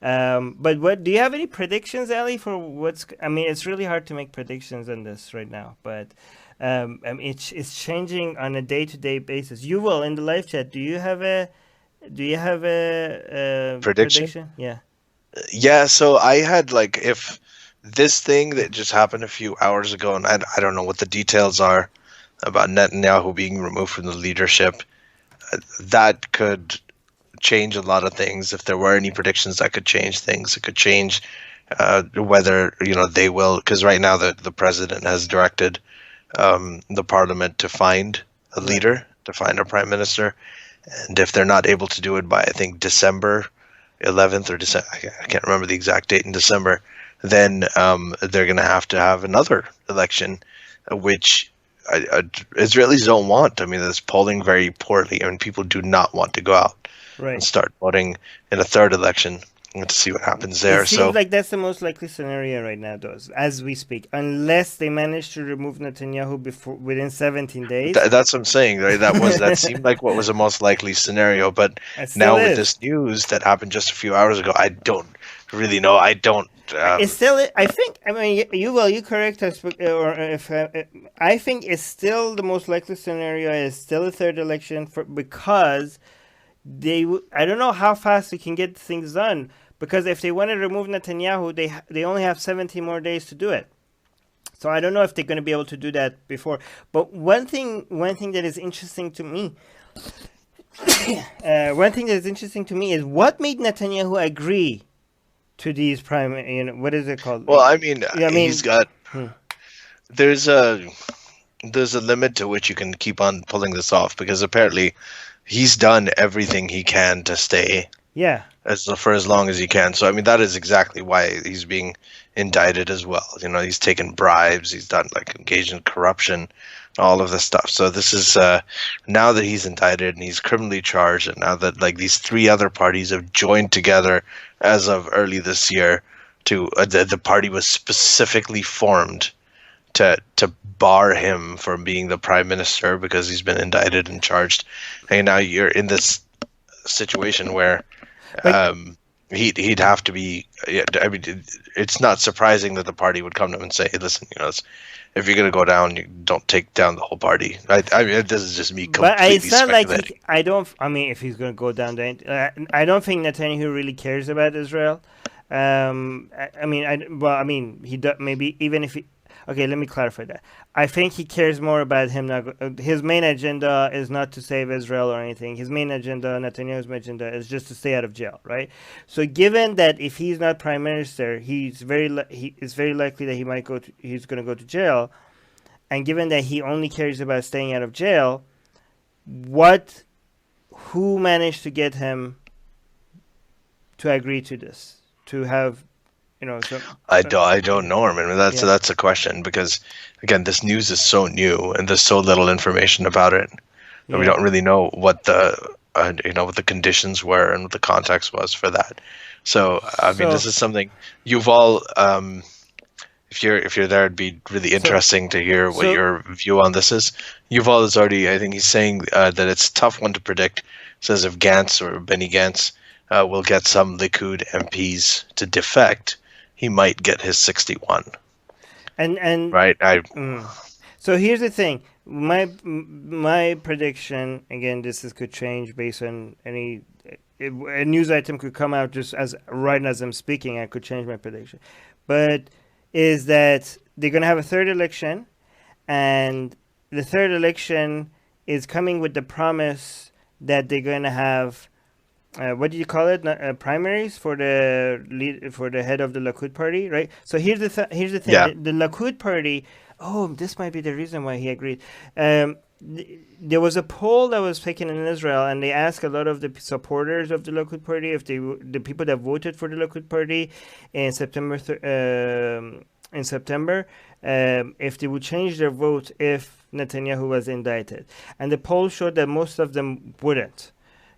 But what do you have any predictions, Ali, for what's? I mean, it's really hard to make predictions on this right now, but. I mean, it's changing on a day-to-day basis. You will in the live chat. Do you have a prediction? Yeah. Yeah. So I had if this thing that just happened a few hours ago, and I don't know what the details are about Netanyahu being removed from the leadership, that could change a lot of things. If there were any predictions that could change things, it could change whether they will, because right now the president has directed the parliament to find a leader, to find a prime minister, and if they're not able to do it by I think December 11th or December, I can't remember the exact date in December, then they're going to have another election, which Israelis don't want. I mean, it's polling very poorly. I mean, people do not want to go out and start voting in a third election. To see what happens there. It seems like that's the most likely scenario right now, though, as we speak, unless they manage to remove Netanyahu within 17 days. That's what I'm saying, right? That seemed like what was the most likely scenario, but now with this news that happened just a few hours ago, I don't really know. I don't. It's still. I think. I mean, you correct us, or if I think it's still the most likely scenario. Is still a third election because. I don't know how fast we can get things done, because if they want to remove Netanyahu, they only have 17 more days to do it. So I don't know if they're going to be able to do that before. But one thing that is interesting to me, is what made Netanyahu agree to these what is it called? Well, I mean, he's got. There's a limit to which you can keep on pulling this off, because apparently. He's done everything he can to stay for as long as he can. So, I mean, that is exactly why he's being indicted as well. He's taken bribes. He's done, engaged in corruption, all of this stuff. So this is now that he's indicted and he's criminally charged, and now that, these three other parties have joined together as of early this year to the party was specifically formed to bar him from being the prime minister because he's been indicted and charged. And now you're in this situation where he'd have to be. Yeah, I mean, it's not surprising that the party would come to him and say, hey, "Listen, if you're gonna go down, you don't take down the whole party." I mean, this is just me But completely it's not like speculating. I mean, if he's going to go down, I don't think Netanyahu really cares about Israel. I mean, he does, maybe even if he. Okay, let me clarify that. I think he cares more about him not. His main agenda is not to save Israel or anything. His main agenda, Netanyahu's main agenda, is just to stay out of jail, right? So, given that if he's not prime minister, he is very likely that he's going to go to jail, and given that he only cares about staying out of jail, who managed to get him to agree to this, to have, I don't know, Armin. I mean, that's a question because, again, this news is so new and there's so little information about it. And we don't really know what what the conditions were and what the context was for that. So, I mean, this is something Yuval. If you're there, it'd be really interesting to hear what your view on this is. Yuval is already, I think he's saying that it's a tough one to predict. Says if Gantz or Benny Gantz will get some Likud MPs to defect, he might get his 61. And right. So here's the thing. My prediction, again, could change based on a news item could come out just right as I'm speaking. I could change my prediction, but is that they're going to have a third election, and the third election is coming with the promise that they're going to have what do you call it? Primaries for the head of the Likud party, right? So here's the thing: the Likud party. Oh, this might be the reason why he agreed. There was a poll that was taken in Israel, and they asked a lot of the supporters of the Likud party, if the people that voted for the Likud party in September, if they would change their vote if Netanyahu was indicted, and the poll showed that most of them wouldn't.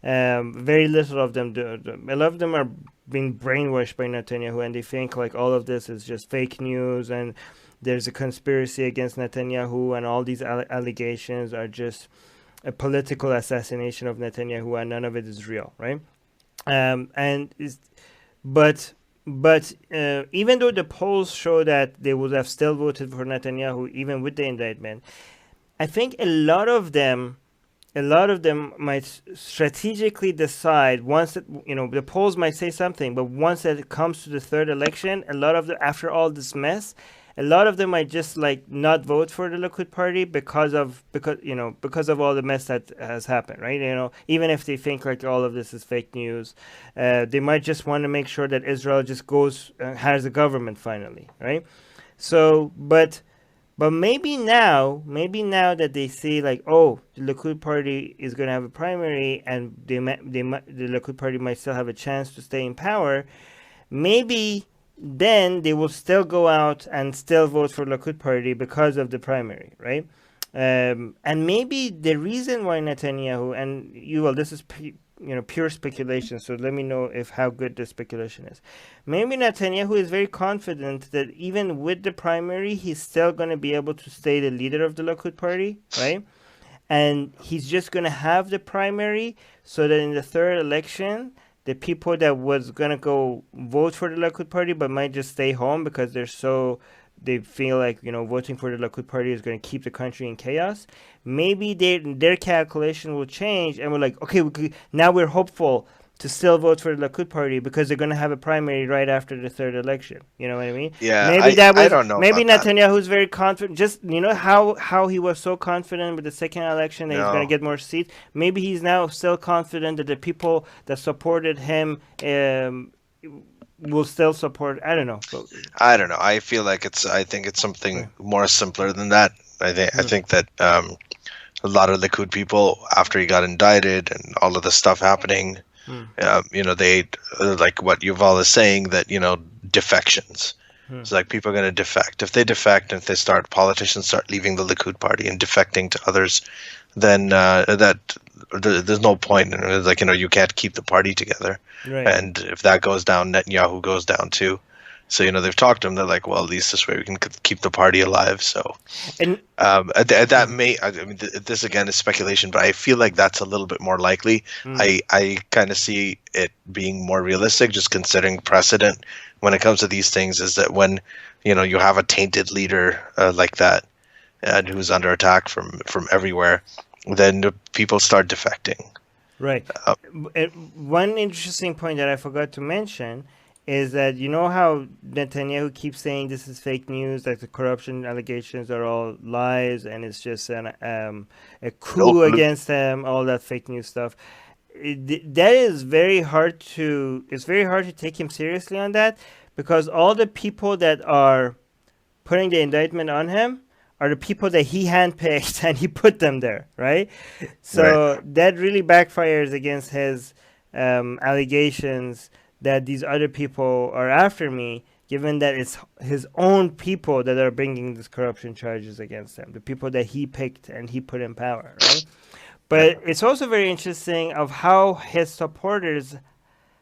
Very little of them do. A lot of them are being brainwashed by Netanyahu, and they think like all of this is just fake news, and there's a conspiracy against Netanyahu, and all these allegations are just a political assassination of Netanyahu, and none of it is real, right? But even though the polls show that they would have still voted for Netanyahu even with the indictment, I think a lot of them might strategically decide once that, the polls might say something, but once that it comes to the third election, after all this mess, a lot of them might just like not vote for the Likud party because of all the mess that has happened, right? Even if they think like all of this is fake news, they might just want to make sure that Israel just has a government finally, right? So, but maybe now that they see like, oh, the Likud party is going to have a primary, and the Likud party might still have a chance to stay in power, maybe then they will still go out and still vote for Likud party because of the primary, right? And maybe the reason why Netanyahu and this is pure speculation, so let me know how good the speculation is. Maybe Netanyahu is very confident that even with the primary, he's still going to be able to stay the leader of the Likud party, right? And he's just going to have the primary so that in the third election, the people that was going to go vote for the Likud party but might just stay home because they feel like, voting for the Likud party is going to keep the country in chaos. Maybe their calculation will change, and we're like, okay, now we're hopeful to still vote for the Likud party because they're going to have a primary right after the third election. You know what I mean? Yeah, maybe I don't know. Maybe Netanyahu is very confident. Just how he was so confident with the second election that he's going to get more seats. Maybe he's now still confident that the people that supported him will still support. I don't know. I don't know. I feel like I think it's something more simpler than that. I think that a lot of Likud people, after he got indicted and all of the stuff happening, they like what Yuval is saying, that defections. It's like people are going to defect. If they defect, and if politicians start leaving the Likud party and defecting to others, then there's no point. And it's like you can't keep the party together. Right. And if that goes down, Netanyahu goes down too. So, they've talked to him. They're like, well, at least this way we can keep the party alive. So, And that may, I mean, this again is speculation, but I feel like that's a little bit more likely. I kind of see it being more realistic, just considering precedent when it comes to these things, is that when, you have a tainted leader like that, and who's under attack from everywhere, then the people start defecting. right. One interesting point that I forgot to mention is that how Netanyahu keeps saying this is fake news, that the corruption allegations are all lies, and it's just a coup against them, all that fake news stuff. That is very hard to. It's very hard to take him seriously on that, because all the people that are putting the indictment on him are the people that he handpicked and he put them there, right? So that really backfires against his allegations that these other people are after me, given that it's his own people that are bringing these corruption charges against him, the people that he picked and he put in power, right? But it's also very interesting of how his supporters,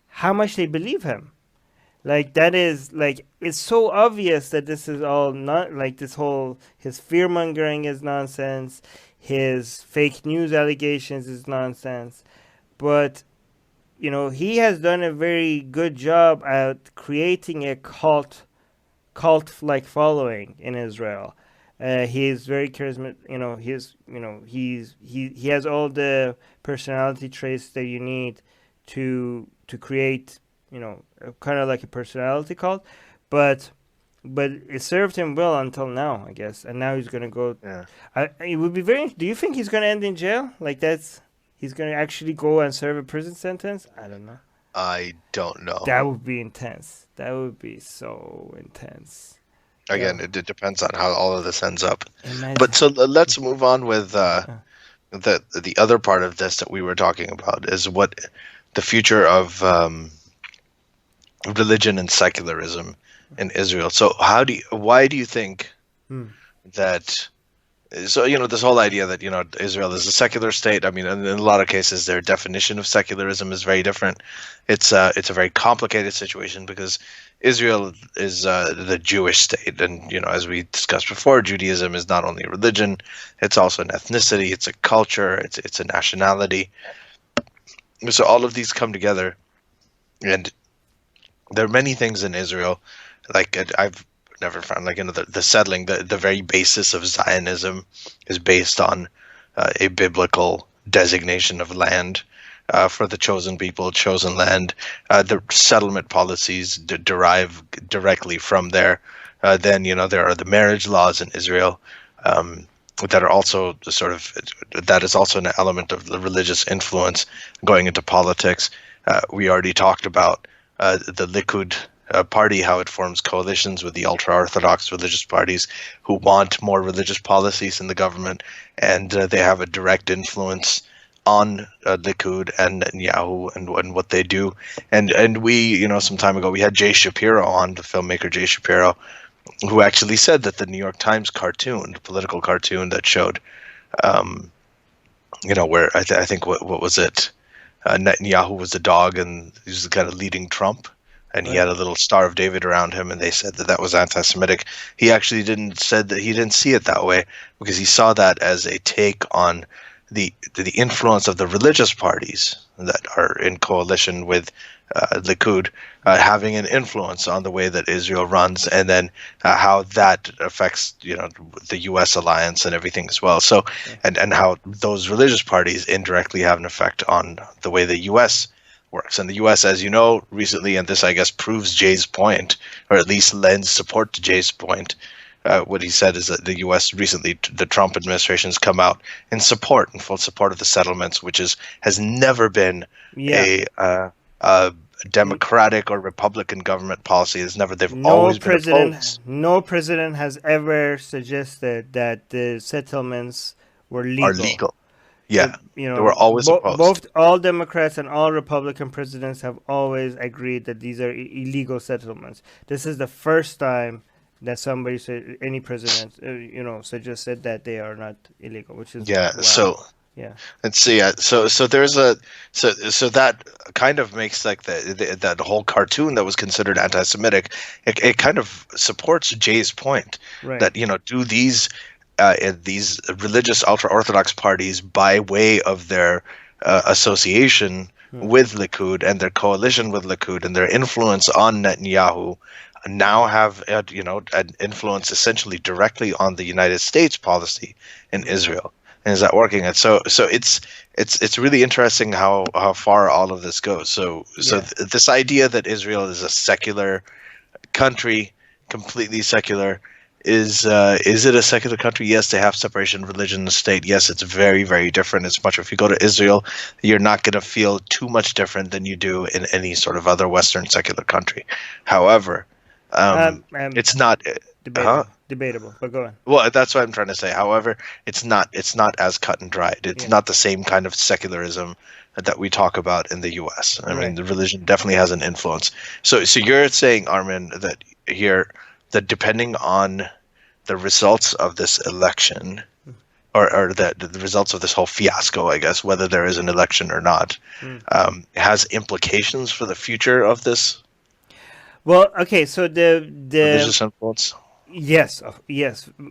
how much they believe him. Like, that is, like, it's so obvious that this is all not, like, this whole, his fear-mongering is nonsense, his fake news allegations is nonsense, but he has done a very good job at creating a cult-like following in Israel. He is very charismatic. He has all the personality traits that you need to create, kind of like a personality cult. But it served him well until now, I guess. And now he's gonna go. Yeah. It would be very. Do you think he's gonna end in jail? Like, he's going to actually go and serve a prison sentence? I don't know. I don't know. That would be intense. That would be so intense. Again, it depends on how all of this ends up. Imagine. But so let's move on with the other part of this that we were talking about, is what the future of religion and secularism in Israel. So why do you think that? So, this whole idea that, Israel is a secular state, I mean, in a lot of cases, their definition of secularism is very different. It's a very complicated situation, because Israel is the Jewish state. And, as we discussed before, Judaism is not only a religion, it's also an ethnicity, it's a culture, it's a nationality. So all of these come together. And there are many things in Israel, like I've never found, like, the settling, the very basis of Zionism is based on a biblical designation of land for the chosen people, chosen land. The settlement policies derive directly from there. Then, there are the marriage laws in Israel that are also that is also an element of the religious influence going into politics. We already talked about the Likud party, how it forms coalitions with the ultra-Orthodox religious parties who want more religious policies in the government, and they have a direct influence on Likud and Netanyahu and what they do. And we, some time ago, we had Jay Shapiro on, the filmmaker Jay Shapiro, who actually said that the New York Times cartoon, the political cartoon that showed, where I think what was it? Netanyahu was the dog, and he was kind of leading Trump. And he had a little Star of David around him, and they said that was anti-Semitic. He actually didn't see it that way, because he saw that as a take on the influence of the religious parties that are in coalition with Likud, having an influence on the way that Israel runs, and then how that affects the U.S. alliance and everything as well. So, and how those religious parties indirectly have an effect on the way the U.S. works. And the U.S., as you know, recently, and this, I guess, proves Jay's point, or at least lends support to Jay's point. What he said is that the U.S. recently, the Trump administration has come out in full support of the settlements, which has never been a Democratic or Republican government policy. They've always been opposed. No president has ever suggested that the settlements were legal. Are legal. Yeah, they were always opposed. Both all Democrats and all Republican presidents have always agreed that these are illegal settlements. This is the first time that any president, suggested that they are not illegal, which is wild. Yeah. And so yeah, so there's a so that kind of makes like that whole cartoon that was considered anti-Semitic. It kind of supports Jay's point Right. that do these religious ultra-orthodox parties, by way of their association with Likud and their coalition with Likud and their influence on Netanyahu, now have an influence essentially directly on the United States policy in Israel. And is that working? And so it's really interesting how far all of this goes. This idea that Israel is a secular country, completely secular, is it a secular country? Yes, they have separation of religion and state. Yes, it's very, very different. It's much. If you go to Israel, you're not going to feel too much different than you do in any sort of other Western secular country. However, it's not debatable, but go on. Well, that's what I'm trying to say. However, it's not as cut and dried. It's not the same kind of secularism that we talk about in the U.S. I mean, the religion definitely has an influence. So you're saying, Armin, that depending on the results of this election, or the results of this whole fiasco, I guess, whether there is an election or not, has implications for the future of this. Well, okay, so the religious influence. Yes,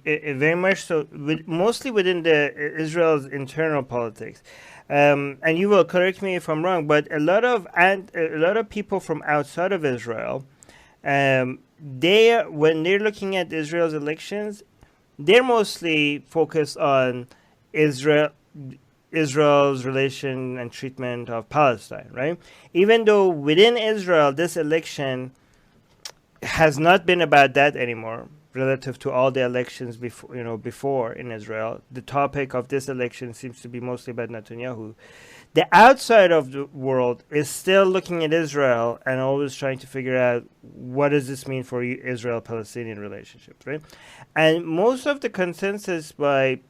very much so. Mostly within the Israel's internal politics, and you will correct me if I'm wrong, but a lot of people from outside of Israel, when they're looking at Israel's elections, they're mostly focused on Israel's relation and treatment of Palestine, right? Even though within Israel, this election has not been about that anymore relative to all the elections before in Israel. The topic of this election seems to be mostly about Netanyahu. The outside of the world is still looking at Israel and always trying to figure out what does this mean for Israel-Palestinian relationships, right? And most of the consensus by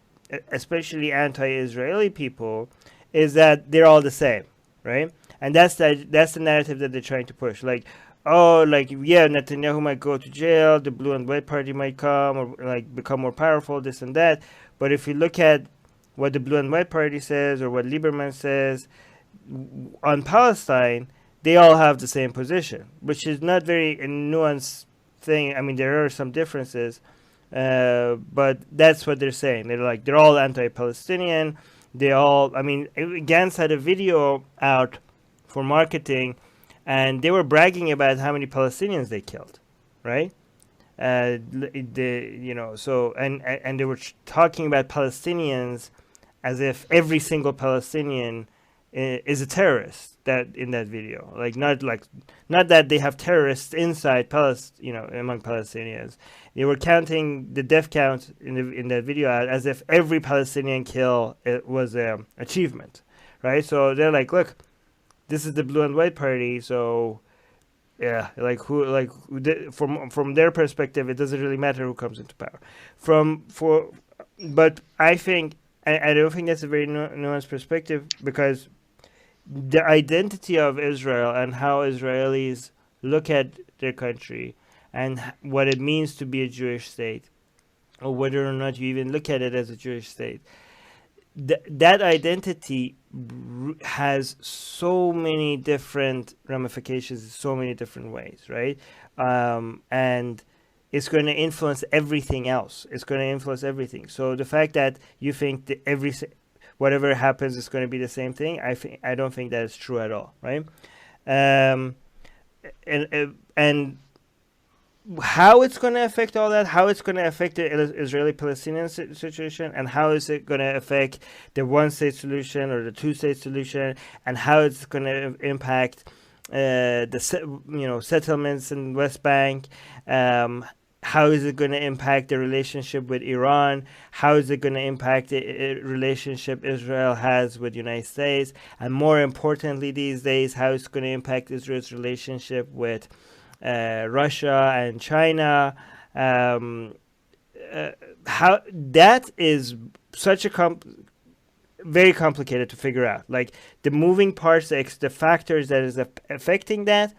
especially anti-Israeli people is that they're all the same, right? And that's the narrative that they're trying to push. Netanyahu might go to jail, the blue and white party might come or become more powerful, this and that. But if you look at what the blue and white party says or what Lieberman says on Palestine, they all have the same position, which is not very a nuanced thing. I mean, there are some differences, but that's what they're saying. They're all anti-Palestinian. Gantz had a video out for marketing, and they were bragging about how many Palestinians they killed, right? And they were talking about Palestinians as if every single Palestinian is a terrorist in that video. Not that they have terrorists inside among Palestinians. They were counting the death count in that video as if every Palestinian kill was an achievement, right? So they're like, look, this is the blue and white party, so yeah, from their perspective, it doesn't really matter who comes into power. But I think I don't think that's a very nuanced perspective, because the identity of Israel and how Israelis look at their country and what it means to be a Jewish state, or whether or not you even look at it as a Jewish state, that identity has so many different ramifications, so many different ways, right? And it's going to influence everything else. It's going to influence everything. So the fact that you think that whatever happens is going to be the same thing, I don't think that is true at all, right? And how it's going to affect all that, how it's going to affect the Israeli-Palestinian situation, and how is it going to affect the one-state solution or the two-state solution, and how it's going to impact the settlements in West Bank. How is it going to impact the relationship with Iran? How is it going to impact the relationship Israel has with the United States? And more importantly these days, how it's going to impact Israel's relationship with Russia and China? How that is such a very complicated to figure out. Like the moving parts, the factors that is affecting that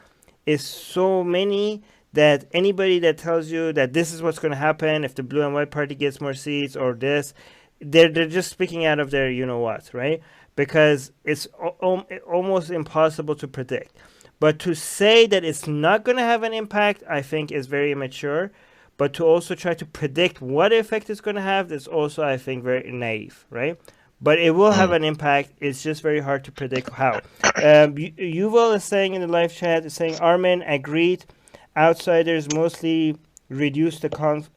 is so many that anybody that tells you that this is what's going to happen if the blue and white party gets more seats or this, they're just speaking out of their what, right? Because it's almost impossible to predict. But to say that it's not going to have an impact, I think, is very immature. But to also try to predict what effect it's going to have is also, I think, very naive, right? But it will have an impact. It's just very hard to predict how. Yuval is saying in the live chat, is saying Armin agreed. Outsiders mostly reduced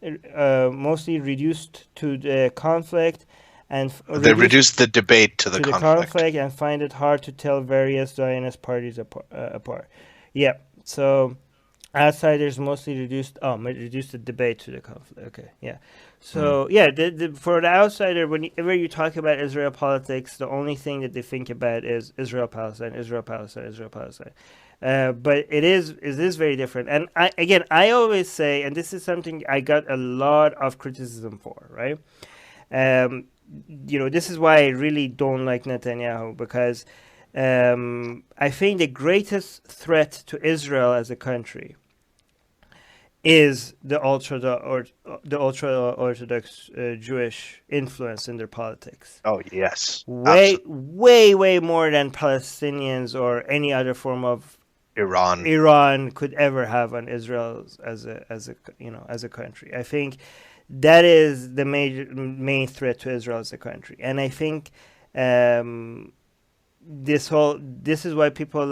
mostly reduced to the conflict, and they reduced the debate to the conflict, and find it hard to tell various Zionist parties apart. Yeah. So outsiders mostly reduced the debate to the conflict. Okay. Yeah. So for the outsider, whenever you talk about Israel politics, the only thing that they think about is Israel Palestine, Israel Palestine, Israel Palestine. But it is very different. And I always say, and this is something I got a lot of criticism for, right? This is why I really don't like Netanyahu, because I think the greatest threat to Israel as a country is the ultra-Orthodox Jewish influence in their politics. Oh, yes. Way more than Palestinians or any other form of Iran could ever have on Israel as a country. I think that is the main threat to Israel as a country. And I think this is why people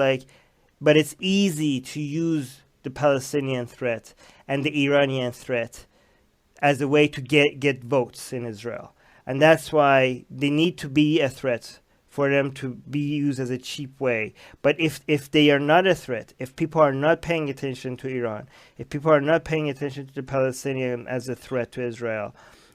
but it's easy to use the Palestinian threat and the Iranian threat as a way to get votes in Israel. And that's why they need to be a threat for them to be used as a cheap way. But if they are not a threat, if people are not paying attention to Iran, if people are not paying attention to the Palestinian as a threat to Israel,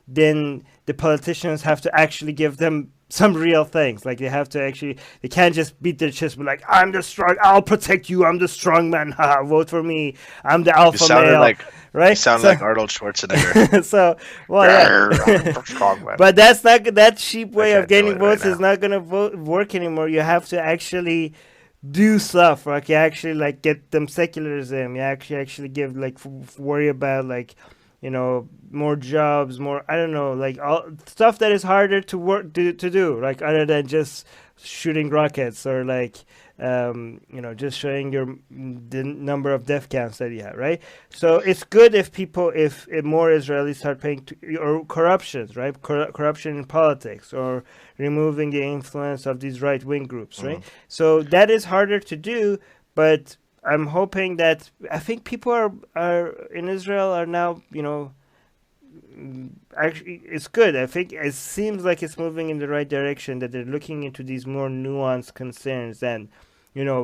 then the politicians have to actually give them some real things. They have to they can't just beat their chest, but I'm the strong, I'll protect you, I'm the strong man, vote for me, I'm the alpha male. Right? You sound like Arnold Schwarzenegger. So, but that's not, that cheap way of getting votes is not going to work anymore. You have to actually do stuff. You actually get them secularism. You actually give worry about more jobs, more, I don't know, all stuff that is harder to do, other than just shooting rockets or just showing the number of death counts that you have, right? So it's good if more Israelis start paying or corruption, right? Corruption in politics, or removing the influence of these right-wing groups, right? So that is harder to do, but I'm hoping that, I think people are in Israel are now, actually, it's good. I think it seems like it's moving in the right direction, that they're looking into these more nuanced concerns than, scaring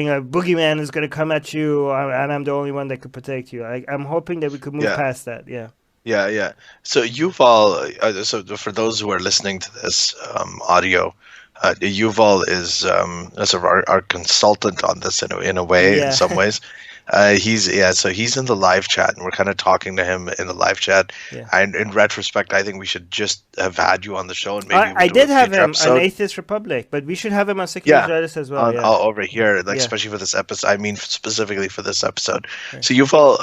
a boogeyman is going to come at you, and I'm the only one that could protect you. I'm hoping that we could move past that. Yeah. Yeah. So Yuval, so for those who are listening to this audio, Yuval is sort of our consultant on this in a way, in some ways. He's in the live chat, and we're kind of talking to him in the live chat. Yeah. And in retrospect, I think we should just have had you on the show, and maybe I did have him on Atheist Republic, but we should have him on Secular Jihadists as well. Over here, especially for this episode. I mean, specifically for this episode. Okay. So Yuval,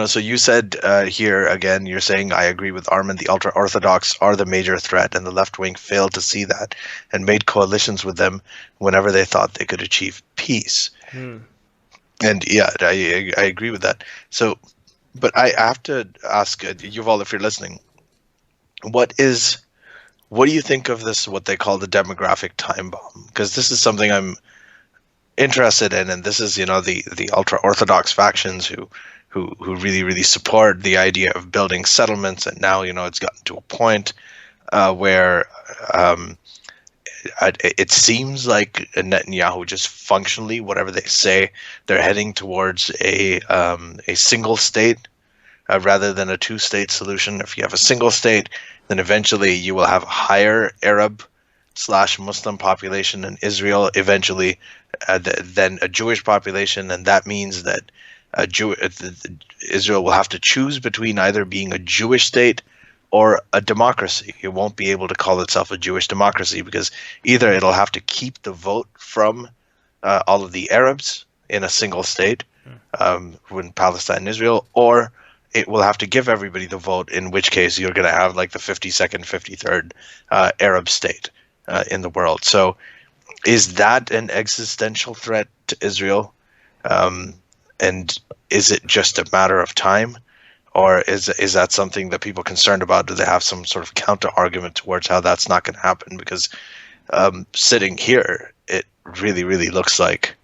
so you said here again, you're saying, I agree with Armin, the ultra-Orthodox are the major threat, and the left-wing failed to see that and made coalitions with them whenever they thought they could achieve peace. And I agree with that. So, but I have to ask Yuval, if you're listening, what do you think of this, what they call the demographic time bomb? Because this is something I'm interested in, and this is, the ultra-Orthodox factions who really, really support the idea of building settlements, and now, it's gotten to a point where it seems like Netanyahu just functionally, whatever they say, they're heading towards a single state rather than a two-state solution. If you have a single state, then eventually you will have a higher Arab/Muslim population in Israel eventually than a Jewish population, and that means that Israel will have to choose between either being a Jewish state or a democracy. It won't be able to call itself a Jewish democracy, because either it'll have to keep the vote from all of the Arabs in a single state, when Palestine and Israel, or it will have to give everybody the vote, in which case you're going to have like the 52nd, 53rd Arab state in the world. So is that an existential threat to Israel? And is it just a matter of time? Or is that something that people are concerned about? Do they have some sort of counter argument towards how that's not going to happen? Because sitting here, it really, really looks like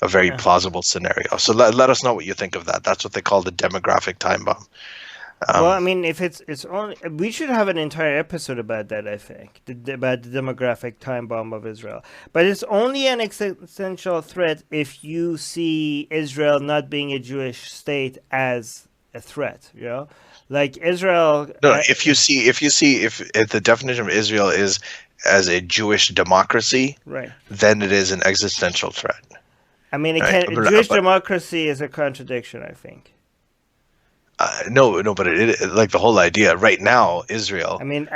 a very plausible scenario. So let us know what you think of that. That's what they call the demographic time bomb. Well, I mean, if it's only, we should have an entire episode about that. I think about the demographic time bomb of Israel. But it's only an existential threat if you see Israel not being a Jewish state as a threat. You know, like Israel. No, if the definition of Israel is as a Jewish democracy, right, then it is an existential threat. I mean, Jewish democracy is a contradiction, I think. No, but like the whole idea right now, Israel. I mean,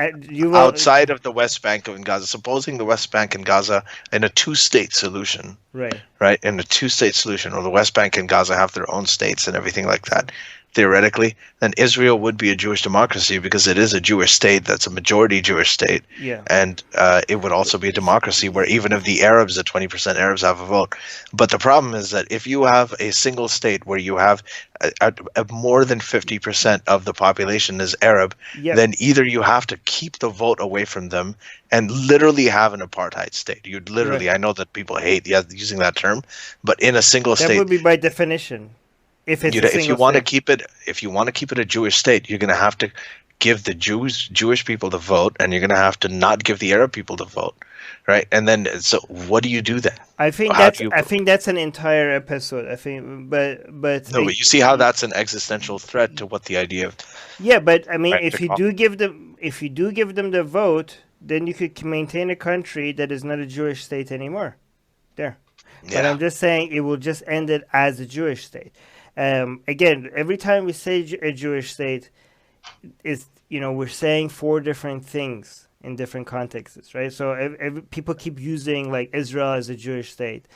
outside of the West Bank and Gaza, supposing the West Bank and Gaza in a two-state solution, right, in a two-state solution, or the West Bank and Gaza have their own states and everything like that, theoretically, then Israel would be a Jewish democracy because it is a Jewish state that's a majority Jewish state. Yeah. And it would also be a democracy where even if the Arabs, the 20% Arabs have a vote. But the problem is that if you have a single state where you have more than 50% of the population is Arab, then either you have to keep the vote away from them and literally have an apartheid state. You'd literally, I know that people hate using that term, but in a single state. That would be by definition. If you want to keep it a Jewish state, you're going to have to give the Jewish people the vote, and you're going to have to not give the Arab people the vote, right? And then, so what do you do then? I think that's an entire episode. I think, but you see how that's an existential threat to what the idea of. Yeah, but I mean, if you do give them the vote, then you could maintain a country that is not a Jewish state anymore. There, but I'm just saying it will just end it as a Jewish state. Again, every time we say a Jewish state, we're saying four different things in different contexts, right? So people keep using like Israel as a Jewish state,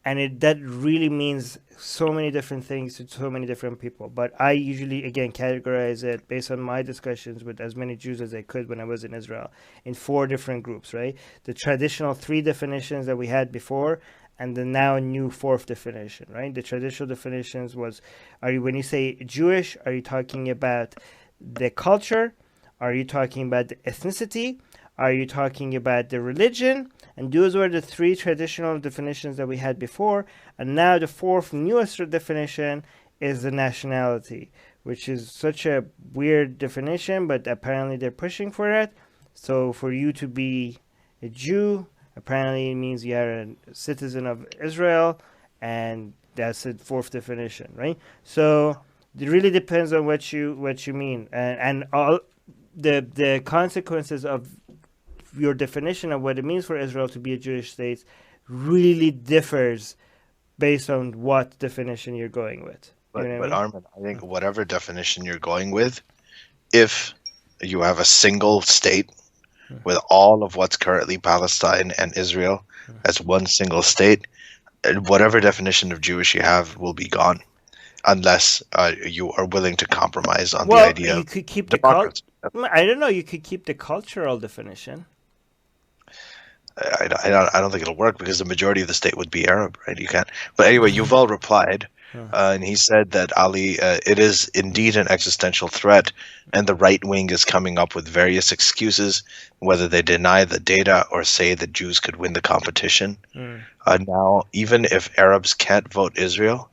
and that really means so many different things to so many different people. But I usually, again, categorize it based on my discussions with as many Jews as I could when I was in Israel in four different groups, right? The traditional three definitions that we had before, and the now new fourth definition, right? The traditional definitions was, when you say Jewish, are you talking about the culture? Are you talking about the ethnicity? Are you talking about the religion? And those were the three traditional definitions that we had before. And now the fourth newest definition is the nationality, which is such a weird definition, but apparently they're pushing for it. So for you to be a Jew, apparently it means you are a citizen of Israel, and that's the fourth definition, right? So it really depends on what you mean, and all the consequences of your definition of what it means for Israel to be a Jewish state really differs based on what definition you're going with. But Armin, I think whatever definition you're going with, if you have a single state with all of what's currently Palestine and Israel as one single state, whatever definition of Jewish you have will be gone, unless you are willing to compromise on the idea. You could keep I don't know. You could keep the cultural definition. I don't think it'll work because the majority of the state would be Arab, right? You can't. But anyway, Yuval replied, and he said that Ali, it is indeed an existential threat, and the right wing is coming up with various excuses, whether they deny the data or say that Jews could win the competition. Now, even if Arabs can't vote, Israel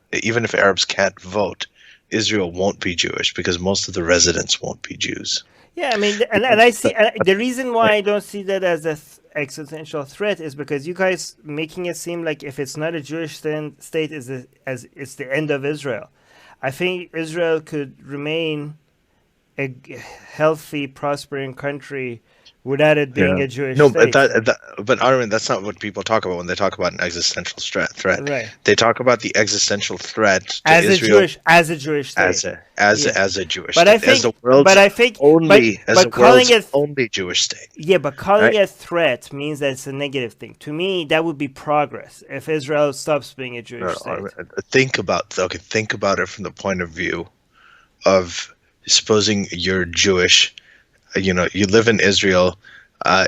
won't be Jewish because most of the residents won't be Jews. Yeah, I mean, and I see the reason why I don't see that as a existential threat is because you guys making it seem like if it's not a Jewish state, it's the end of Israel. I think Israel could remain a healthy, prospering country without it being a Jewish state. But Armin, that's not what people talk about when they talk about an existential threat. Right. They talk about the existential threat to as Israel as a Jewish state, as a Jewish state, as the world's only Jewish state. Yeah, but calling it a threat means that it's a negative thing. To me, that would be progress if Israel stops being a Jewish state. Think about it from the point of view of supposing you're Jewish, you live in Israel,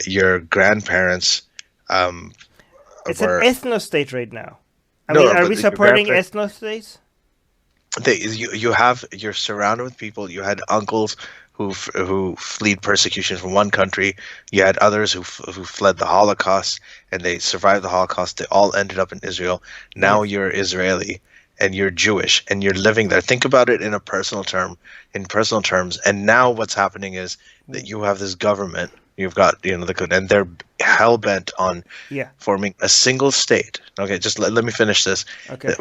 your grandparents It's were an ethno-state right now. I no, mean, no, are but we your supporting grandparents, ethno-states? you're surrounded with people. You had uncles who fled persecution from one country. You had others who fled the Holocaust and they survived the Holocaust. They all ended up in Israel. Now Yes. you're Israeli and you're Jewish and you're living there. Think about it in personal terms. And now what's happening is that you have this government. You've got and they're hell bent on Yeah. forming a single state. Okay, just let me finish this. Okay.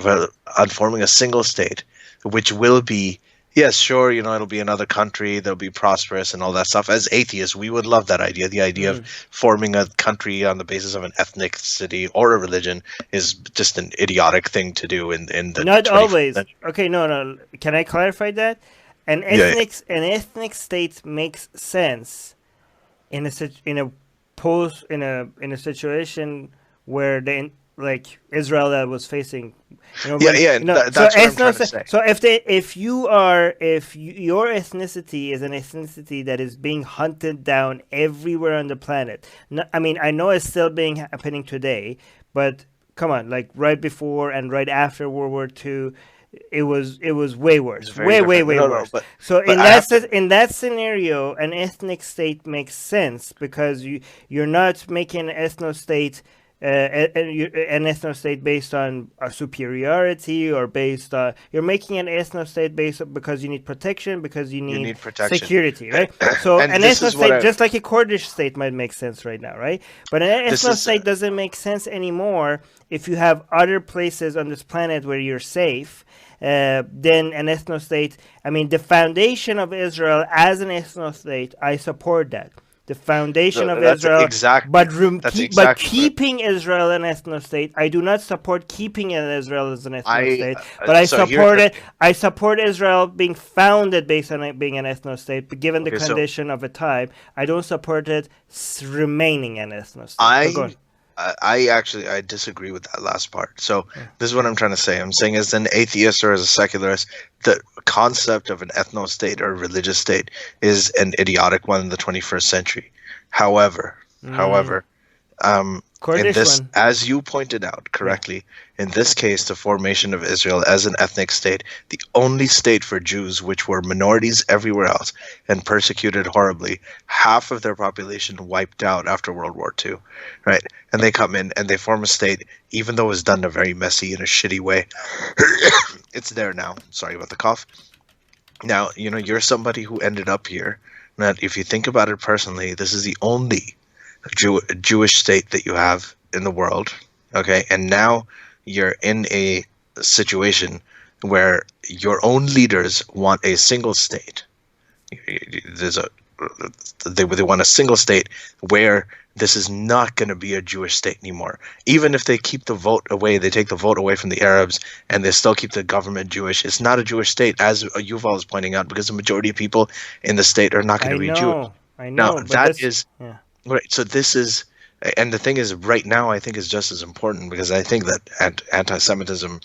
On forming a single state, which will be, yes, sure, it'll be another country, they'll be prosperous and all that stuff. As atheists, we would love that idea. The idea of forming a country on the basis of an ethnicity or a religion is just an idiotic thing to do in the Not 21st always. century. Okay, no. Can I clarify that? An Yeah. ethnic state makes sense in a situation where like Israel that was facing. That's what I'm trying to say. So if your ethnicity is an ethnicity that is being hunted down everywhere on the planet, I mean, I know it's still happening today, but come on, like right before and right after World War II, it was way worse, way worse. So in that scenario, an ethnic state makes sense because you're not making an ethno state. An ethno state based on superiority or based on you're making an ethno state because you need protection, because you need security, right? So an ethno state, just like a Kurdish state, might make sense right now, right? But an ethno state doesn't make sense anymore if you have other places on this planet where you're safe. Then an ethno state. I mean, the foundation of Israel as an ethno state, I support that. The foundation of Israel, but keeping Israel an ethno state, I do not support keeping Israel as an ethno state. But I support Israel being founded based on it being an ethno state. But given the condition of a time, I don't support it remaining an ethno state. I disagree with that last part. So this is what I'm trying to say. I'm saying as an atheist or as a secularist, the concept of an ethno state or religious state is an idiotic one in the 21st century. However, in this, as you pointed out correctly, in this case, the formation of Israel as an ethnic state, the only state for Jews, which were minorities everywhere else and persecuted horribly, half of their population wiped out after World War II, right? And they come in and they form a state, even though it was done in a very messy and a shitty way. It's there now. Sorry about the cough. Now, you're somebody who ended up here. Now, if you think about it personally, this is the only Jewish state that you have in the world, okay? And now you're in a situation where your own leaders want a single state. They want a single state where this is not going to be a Jewish state anymore. Even if they keep the vote away, they take the vote away from the Arabs, and they still keep the government Jewish. It's not a Jewish state, as Yuval is pointing out, because the majority of people in the state are not going to be Jewish. I know. Now, right. So this is, and the thing is, right now, I think is just as important, because I think that anti-Semitism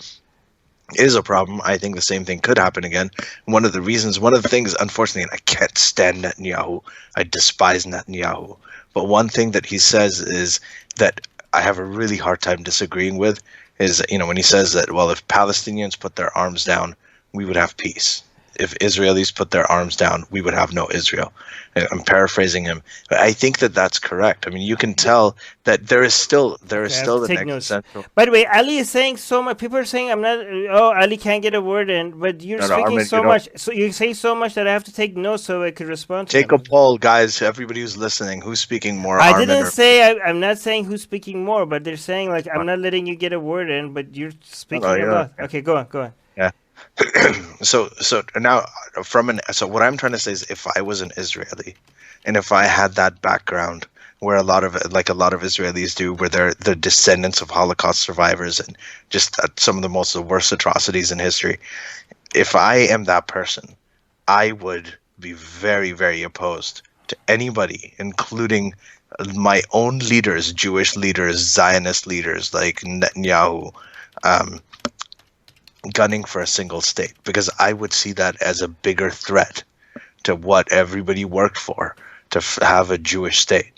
is a problem. I think the same thing could happen again. One of the things, unfortunately, and I can't stand Netanyahu. I despise Netanyahu. But one thing that he says is that I have a really hard time disagreeing with is, when he says that, well, if Palestinians put their arms down, we would have peace. If Israelis put their arms down, we would have no Israel. I'm paraphrasing him, but I think that that's correct. I mean, you can tell that there is still the existential. By the way, Ali is saying so much. People are saying Ali can't get a word in, but you're speaking Armin, so much. So you say so much that I have to take notes so I could respond to Take a poll, guys. Everybody who's listening, who's speaking more? I didn't say. I'm not saying who's speaking more, but they're saying like I'm not letting you get a word in, but you're speaking a lot. Okay, go on. Yeah. So now so what I'm trying to say is, if I was an Israeli and if I had that background where a lot of Israelis do, where they're the descendants of Holocaust survivors and just some of the worst atrocities in history, if I am that person, I would be very, very opposed to anybody, including my own leaders, Jewish leaders, Zionist leaders like Netanyahu, gunning for a single state, because I would see that as a bigger threat to what everybody worked for, to have a Jewish state,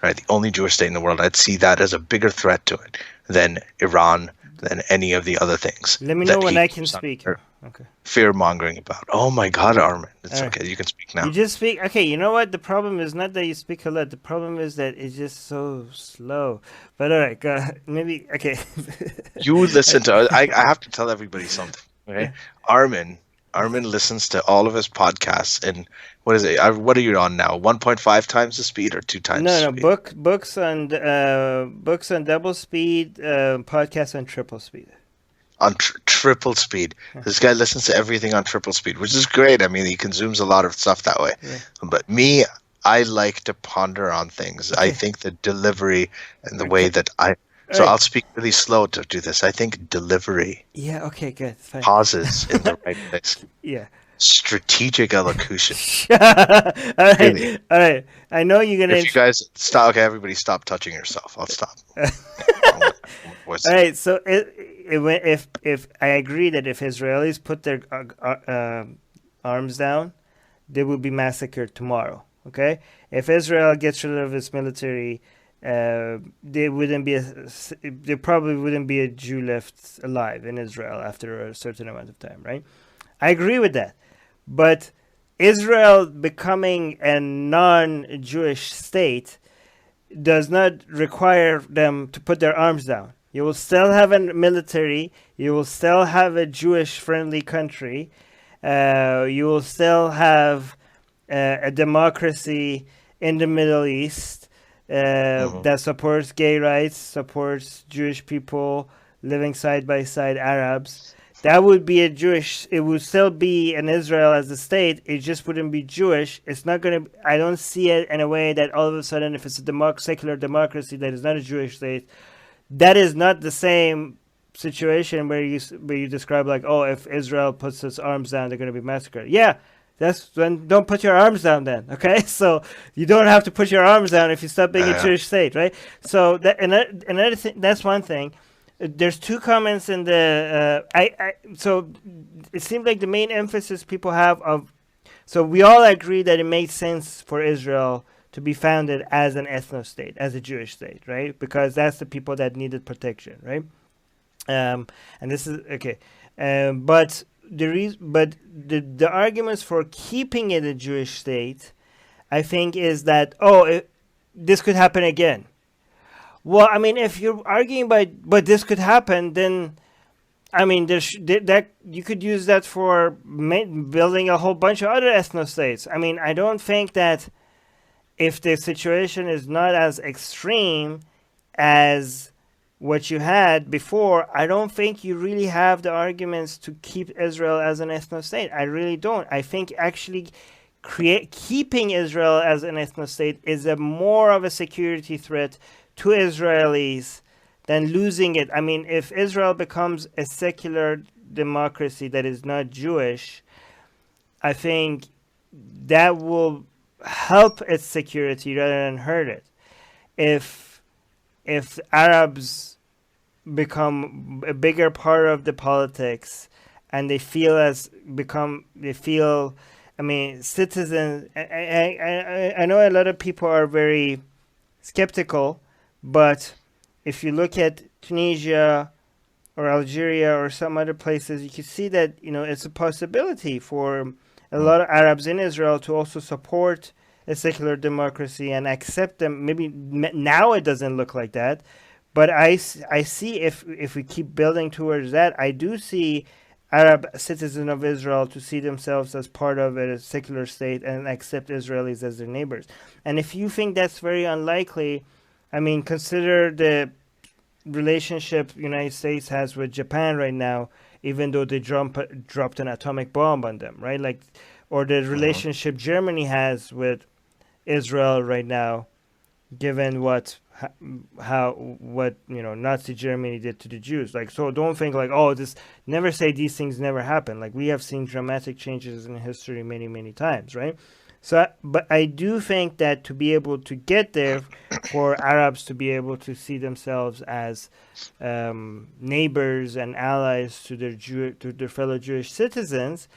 right? The only Jewish state in the world. I'd see that as a bigger threat to it than Iran, than any of the other things. Let me know when I can speak. Okay. Fear mongering about. Oh my God, Armin. It's All right. okay. You can speak now. You just speak. Okay, you know what? The problem is not that you speak a lot. The problem is that it's just so slow. But all right, maybe, okay. You listen to, I have to tell everybody something, okay? Yeah. Armin listens to all of his podcasts in, what is it? What are you on now? 1.5 times the speed or 2 times the speed? Books on double speed, podcasts on triple speed. On triple speed. This guy listens to everything on triple speed, which is great. I mean, he consumes a lot of stuff that way. Yeah. But me, I like to ponder on things. Okay. I think the delivery and the way that So I'll speak really slow to do this. I think delivery. Yeah, okay, good. Fine. Pauses in the right place. Yeah. Strategic elocution. All right. Really. All right. I know you're going to... If you guys stop... Okay, everybody stop touching yourself. I'll stop. All right, so if I agree that if Israelis put their arms down, they will be massacred tomorrow, okay? If Israel gets rid of its military... there probably wouldn't be a Jew left alive in Israel after a certain amount of time, right? I agree with that. But Israel becoming a non-Jewish state does not require them to put their arms down. You will still have a military. You will still have a Jewish-friendly country. You will still have a democracy in the Middle East. That supports gay rights, supports Jewish people living side by side, Arabs. That would be it would still be an Israel as a state. It just wouldn't be Jewish. It's not going to, I don't see it in a way that all of a sudden, if it's a secular democracy that is not a Jewish state, that is not the same situation where you describe like, oh, if Israel puts its arms down, they're going to be massacred. Yeah. That's when don't put your arms down then, okay? So you don't have to put your arms down if you stop being a Jewish state, right? So that another thing, that's one thing. There's two comments in the so it seems like the main emphasis people have of, so we all agree that it makes sense for Israel to be founded as an ethno state, as a Jewish state, right? Because that's the people that needed protection, right? And this is okay, but the arguments for keeping it a Jewish state, I think, is that this could happen again. Well, I mean, if you're arguing but this could happen, then I mean, that you could use that for building a whole bunch of other ethno states. I mean, I don't think that if the situation is not as extreme as what you had before, I don't think you really have the arguments to keep Israel as an ethno state. I really don't. I think actually keeping Israel as an ethno state is more of a security threat to Israelis than losing it. I mean, if Israel becomes a secular democracy that is not Jewish, I think that will help its security rather than hurt it. If Arabs become a bigger part of the politics and they feel I mean, citizens, I know a lot of people are very skeptical, but if you look at Tunisia or Algeria or some other places, you can see that, it's a possibility for a lot of Arabs in Israel to also support a secular democracy and accept them. Maybe now it doesn't look like that, but I see if we keep building towards that, I do see Arab citizens of Israel to see themselves as part of a secular state and accept Israelis as their neighbors. And if you think that's very unlikely, I mean, consider the relationship the United States has with Japan right now, even though they dropped an atomic bomb on them, right? Like, or the relationship Germany has with Israel right now, given what Nazi Germany did to the Jews. Like, so don't think like, never say these things never happen. Like, we have seen dramatic changes in history many, many times, right? So, but I do think that to be able to get there, for Arabs to be able to see themselves as neighbors and allies to their fellow Jewish citizens,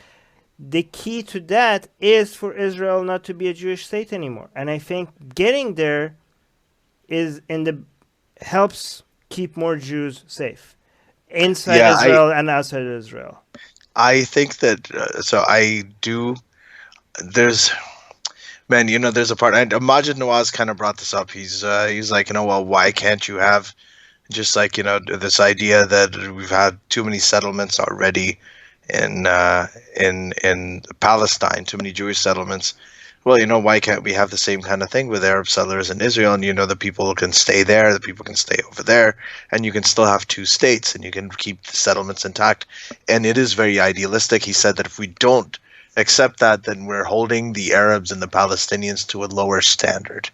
the key to that is for Israel not to be a Jewish state anymore. And I think getting there helps keep more Jews safe inside Israel and outside Israel. I think that so I do. There's there's a part. And Majid Nawaz kind of brought this up. He's like, well, why can't you have just like this idea that we've had too many settlements already in Palestine, too many Jewish settlements. Well, why can't we have the same kind of thing with Arab settlers in Israel? And the people can stay there, the people can stay over there, and you can still have two states, and you can keep the settlements intact. And it is very idealistic. He said that if we don't accept that, then we're holding the Arabs and the Palestinians to a lower standard.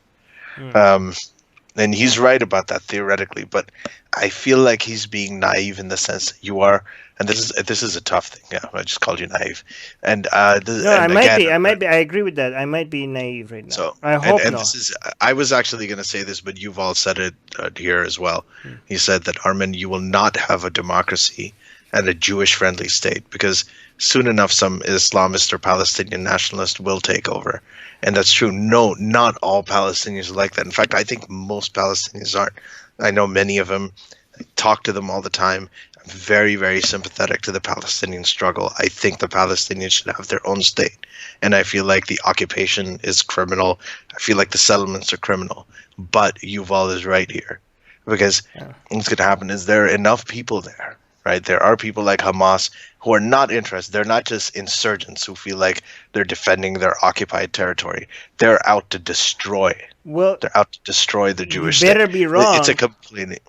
And he's right about that theoretically, but I feel like he's being naive in the sense that you are. And this is a tough thing. Yeah, I just called you naive. And I might be. I agree with that. I might be naive right now. So I hope and not. I was actually going to say this, but you've all said it here as well. He said that, Armin, you will not have a democracy and a Jewish-friendly state because soon enough some Islamist or Palestinian nationalist will take over. And that's true. No, not all Palestinians are like that. In fact, I think most Palestinians aren't. I know many of them. I talk to them all the time. I'm very, very sympathetic to the Palestinian struggle. I think the Palestinians should have their own state. And I feel like the occupation is criminal. I feel like the settlements are criminal. But Yuval is right here. Because what's going to happen is there are enough people there, right? There are people like Hamas who are not interested. They're not just insurgents who feel like they're defending their occupied territory. They're out to destroy. Well, they're out to destroy the Jewish state. You better be wrong. It's a completely...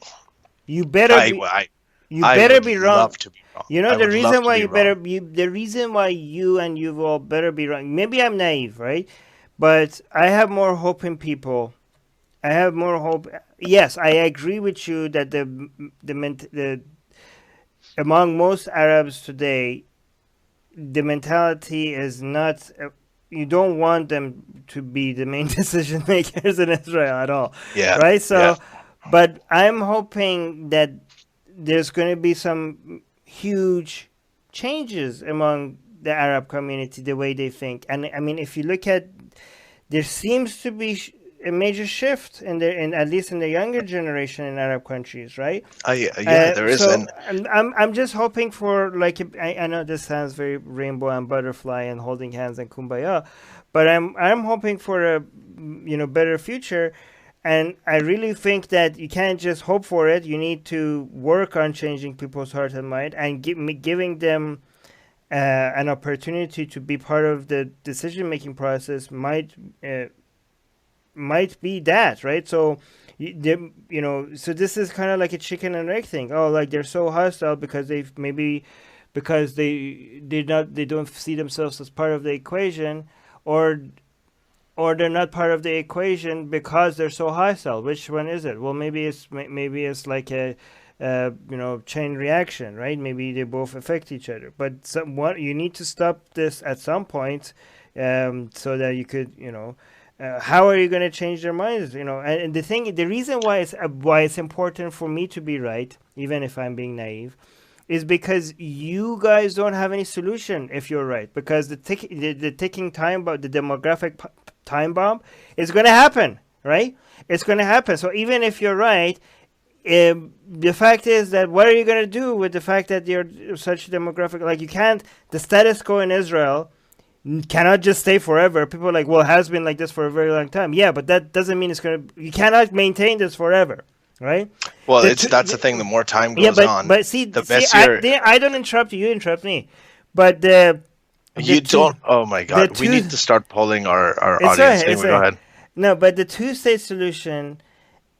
You better be wrong. Love to be wrong. The reason why the reason why you and Yuval better be wrong. Maybe I'm naive, right? But I have more hope in people. I have more hope. Yes, I agree with you that the among most Arabs today, the mentality is not. You don't want them to be the main decision makers in Israel at all. Yeah. Right. So, but I'm hoping that there's going to be some huge changes among the Arab community, the way they think. And I mean, if you look at, there seems to be a major shift at least in the younger generation in Arab countries, right? There is. So I'm just hoping for I know this sounds very rainbow and butterfly and holding hands and kumbaya, but I'm hoping for a better future. And I really think that you can't just hope for it. You need to work on changing people's heart and mind and giving them an opportunity to be part of the decision-making process might be that, right? So, so this is kind of like a chicken and egg thing. Oh, like they're so hostile because they don't see themselves as part of the equation, or they're not part of the equation because they're so hostile. Which one is it? Well, maybe it's like a chain reaction, right? Maybe they both affect each other. But you need to stop this at some point, so that you could, how are you going to change their minds? And the reason why it's important for me to be right, even if I'm being naive, is because you guys don't have any solution if you're right. Because the ticking time bomb, the demographic time bomb, is going to happen, right? It's going to happen. So even if you're right, the fact is that what are you going to do with the fact that you're such demographic? Like you can't. The status quo in Israel cannot just stay forever. People are like, well, it has been like this for a very long time. Yeah, but that doesn't mean you cannot maintain this forever, right? Well, that's the thing. The more time goes on, the messier... I don't interrupt you. You interrupt me. But oh my God, we need to start polling our audience. Go ahead. No, but the two-state solution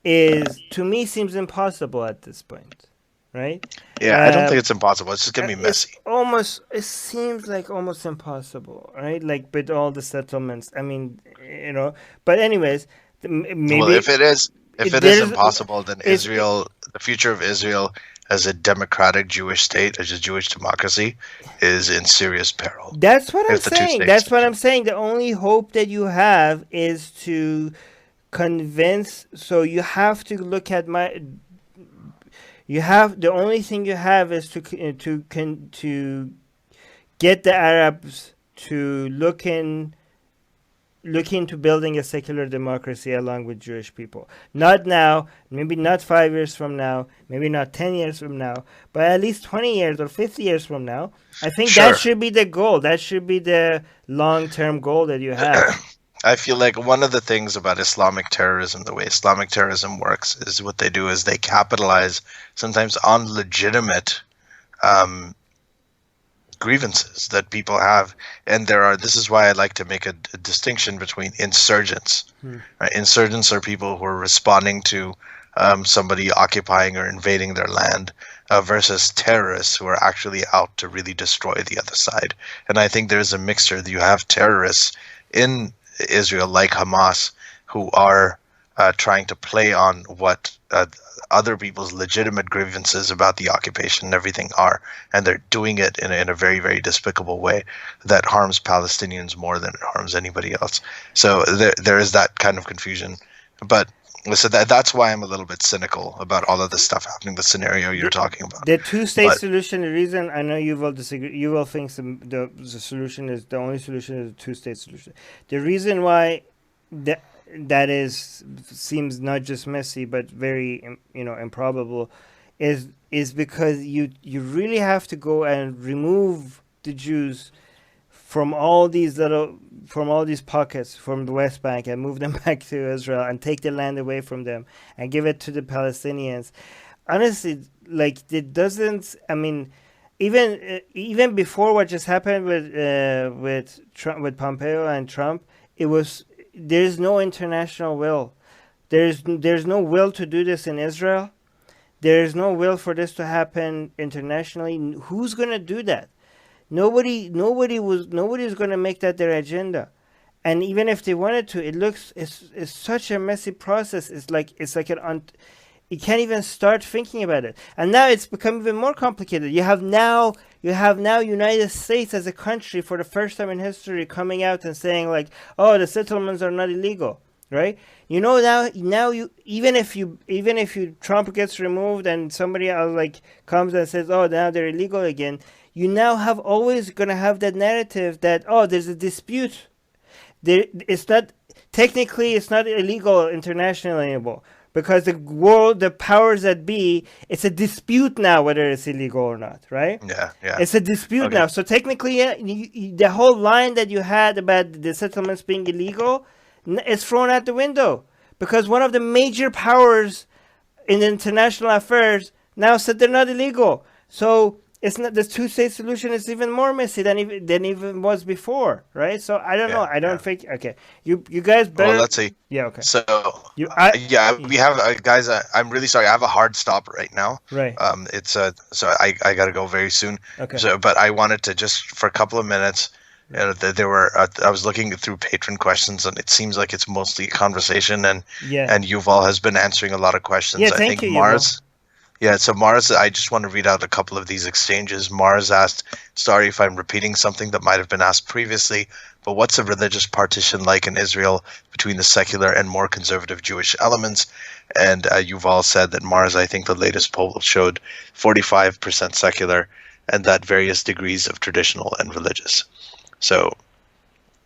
to me seems impossible at this point, right? Yeah, I don't think it's impossible. It's just gonna be messy. It seems like almost impossible, right? Like with all the settlements. I mean, But anyways, maybe. Well, if it is impossible, then Israel, the future of Israel as a democratic Jewish state, as a Jewish democracy, is in serious peril. That's what I'm saying. That's what I'm saying. The only hope that you have is to convince. So you have to look at the only thing you have is to get the Arabs to look into building a secular democracy along with Jewish people. Not now, maybe not 5 years from now, maybe not 10 years from now, but at least 20 years or 50 years from now. I think that should be the goal. That should be the long-term goal that you have. I feel like one of the things about Islamic terrorism, the way Islamic terrorism works, is what they do is they capitalize sometimes on legitimate grievances that people have, and this is why I like to make a distinction between insurgents. Right? Insurgents are people who are responding to somebody occupying or invading their land, versus terrorists who are actually out to really destroy the other side. And I think there's a mixture. You have terrorists in Israel like Hamas who are trying to play on what other people's legitimate grievances about the occupation and everything are, and they're doing it in a very, very despicable way that harms Palestinians more than it harms anybody else. So there is that kind of confusion. But so that's why I'm a little bit cynical about all of this stuff happening, the scenario you're talking about. The two-state solution, the reason I know you will disagree, you will think the solution is, the only solution is a two-state solution. The reason why that seems not just messy but very improbable is because you really have to go and remove the Jews from all these pockets from the West Bank and move them back to Israel and take the land away from them and give it to the Palestinians. Honestly, like, it doesn't. I mean, even before what just happened with Trump, with Pompeo and Trump, there's no international will. There's no will to do this in Israel. There's no will for this to happen internationally. Who's going to do that? Nobody's going to make that their agenda. And even if they wanted to, it's such a messy process. It's like you can't even start thinking about it. And now it's become even more complicated. You have now United States as a country for the first time in history coming out and saying, like, oh, the settlements are not illegal, right? Now even if Trump gets removed and somebody else comes and says, oh, now they're illegal again, you now have always going to have that narrative that, oh, there's a dispute. It's not illegal internationally anymore. Because the powers that be, it's a dispute now whether it's illegal or not, right? Yeah. It's a dispute now. So technically, the whole line that you had about the settlements being illegal is thrown out the window. Because one of the major powers in international affairs now said they're not illegal. So it's not, the two-state solution is even more messy than even was before, right? So I don't know. I don't think. Okay, you guys better. Well, let's see. Yeah. Okay. So we have guys. I'm really sorry. I have a hard stop right now. Right. It's so I got to go very soon. Okay. So, but I wanted to just for a couple of minutes. There were. I was looking through patron questions, and it seems like it's mostly a conversation. And Yuval has been answering a lot of questions. Yeah. I Thank think you, Mars. Yuval. Yeah, so Mars, I just want to read out a couple of these exchanges. Mars asked, sorry if I'm repeating something that might have been asked previously, but what's a religious partition like in Israel between the secular and more conservative Jewish elements? And Yuval said that Mars, I think the latest poll showed 45% secular and that various degrees of traditional and religious. So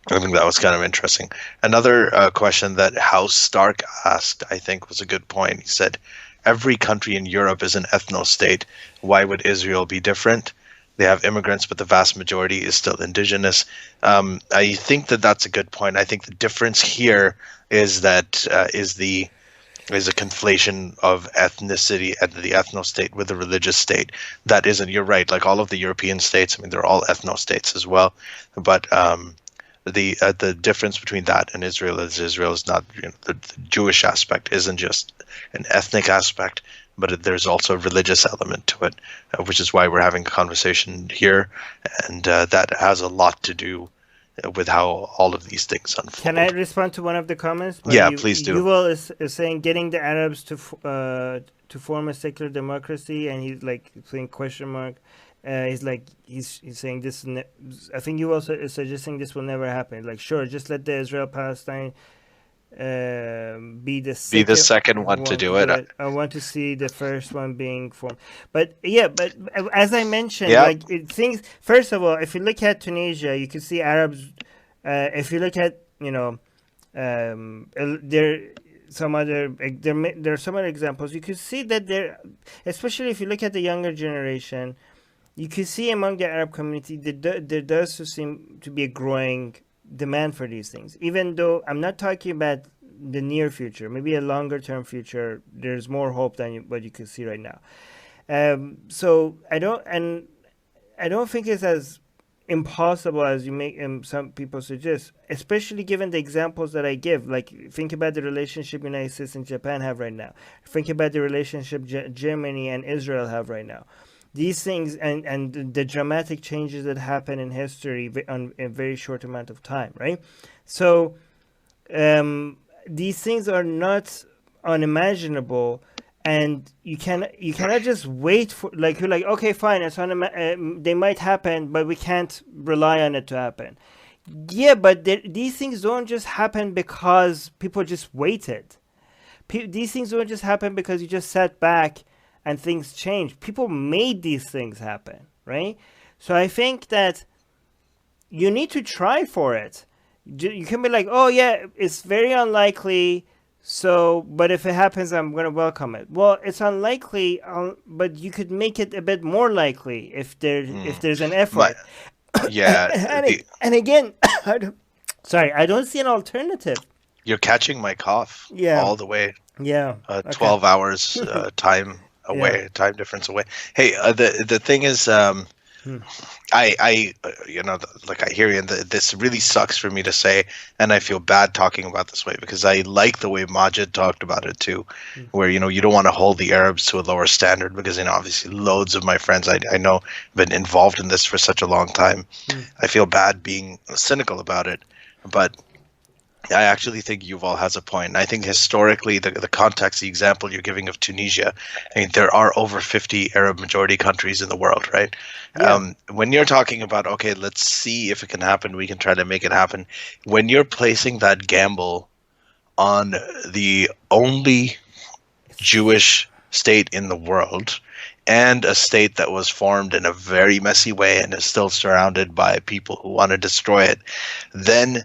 I think that was kind of interesting. Another question that House Stark asked, I think was a good point. He said, every country in Europe is an ethno-state. Why would Israel be different? They have immigrants, but the vast majority is still indigenous. I think that's a good point. I think the difference here is that is a conflation of ethnicity and the ethno-state with the religious state. That isn't. You're right. Like all of the European states, I mean, they're all ethno-states as well. But the difference between that and Israel is not, the Jewish aspect isn't just an ethnic aspect, but there's also a religious element to it, which is why we're having a conversation here, and that has a lot to do with how all of these things unfold. Can I respond to one of the comments? Please do. Yuval is saying getting the Arabs to form a secular democracy, and he's saying question mark. He's saying this. I think you also is suggesting this will never happen. Sure, just let the Israel-Palestine be Be the second one to do it. I want to see the first one being formed. But yeah, but as I mentioned, Yeah. like things. First of all, if you look at Tunisia, you can see Arabs. If you look at there some other there are some other examples. You could see that there, especially if you look at the younger generation, you can see among the Arab community that there does seem to be a growing demand for these things. Even though I'm not talking about the near future, maybe a longer term future, there's more hope than what you can see right now. So I don't think it's as impossible as you make some people suggest, especially given the examples that I give. Like, think about the relationship United States and Japan have right now. Think about the relationship Germany and Israel have right now. These things and the dramatic changes that happen in history in a very short amount of time, right? So these things are not unimaginable, and you cannot just wait for, like, you're like, okay, fine, it's they might happen, but we can't rely on it to happen. Yeah, but these things don't just happen because people just waited. These things don't just happen because you just sat back and things change. People made these things happen, right? So I think that you need to try for it. You can be like, oh yeah, it's very unlikely, so, but if it happens, I'm going to welcome it. Well, it's unlikely, but you could make it a bit more likely if there's an effort. Yeah. And again, I don't see an alternative. You're catching my cough. Yeah. All the way. Yeah. 12 hours time away, time difference away. Hey, the thing is, I like, I hear you, and this really sucks for me to say, and I feel bad talking about this way, because I like the way Majid talked about it too, where, you don't want to hold the Arabs to a lower standard, because, obviously loads of my friends I know have been involved in this for such a long time. I feel bad being cynical about it, but I actually think Yuval has a point. And I think historically, the context, the example you're giving of Tunisia, I mean, there are over 50 Arab majority countries in the world, right? Yeah. When you're talking about, okay, let's see if it can happen, we can try to make it happen. When you're placing that gamble on the only Jewish state in the world, and a state that was formed in a very messy way and is still surrounded by people who want to destroy it, then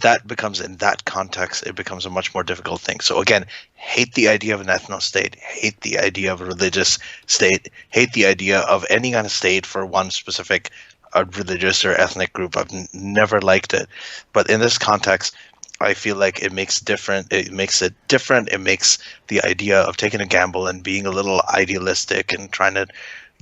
that becomes, in that context, it becomes a much more difficult thing. So again, hate the idea of an ethno-state, hate the idea of a religious state, hate the idea of any kind of state for one specific religious or ethnic group. I've never liked it. But in this context, I feel like it makes it different. It makes the idea of taking a gamble and being a little idealistic and trying to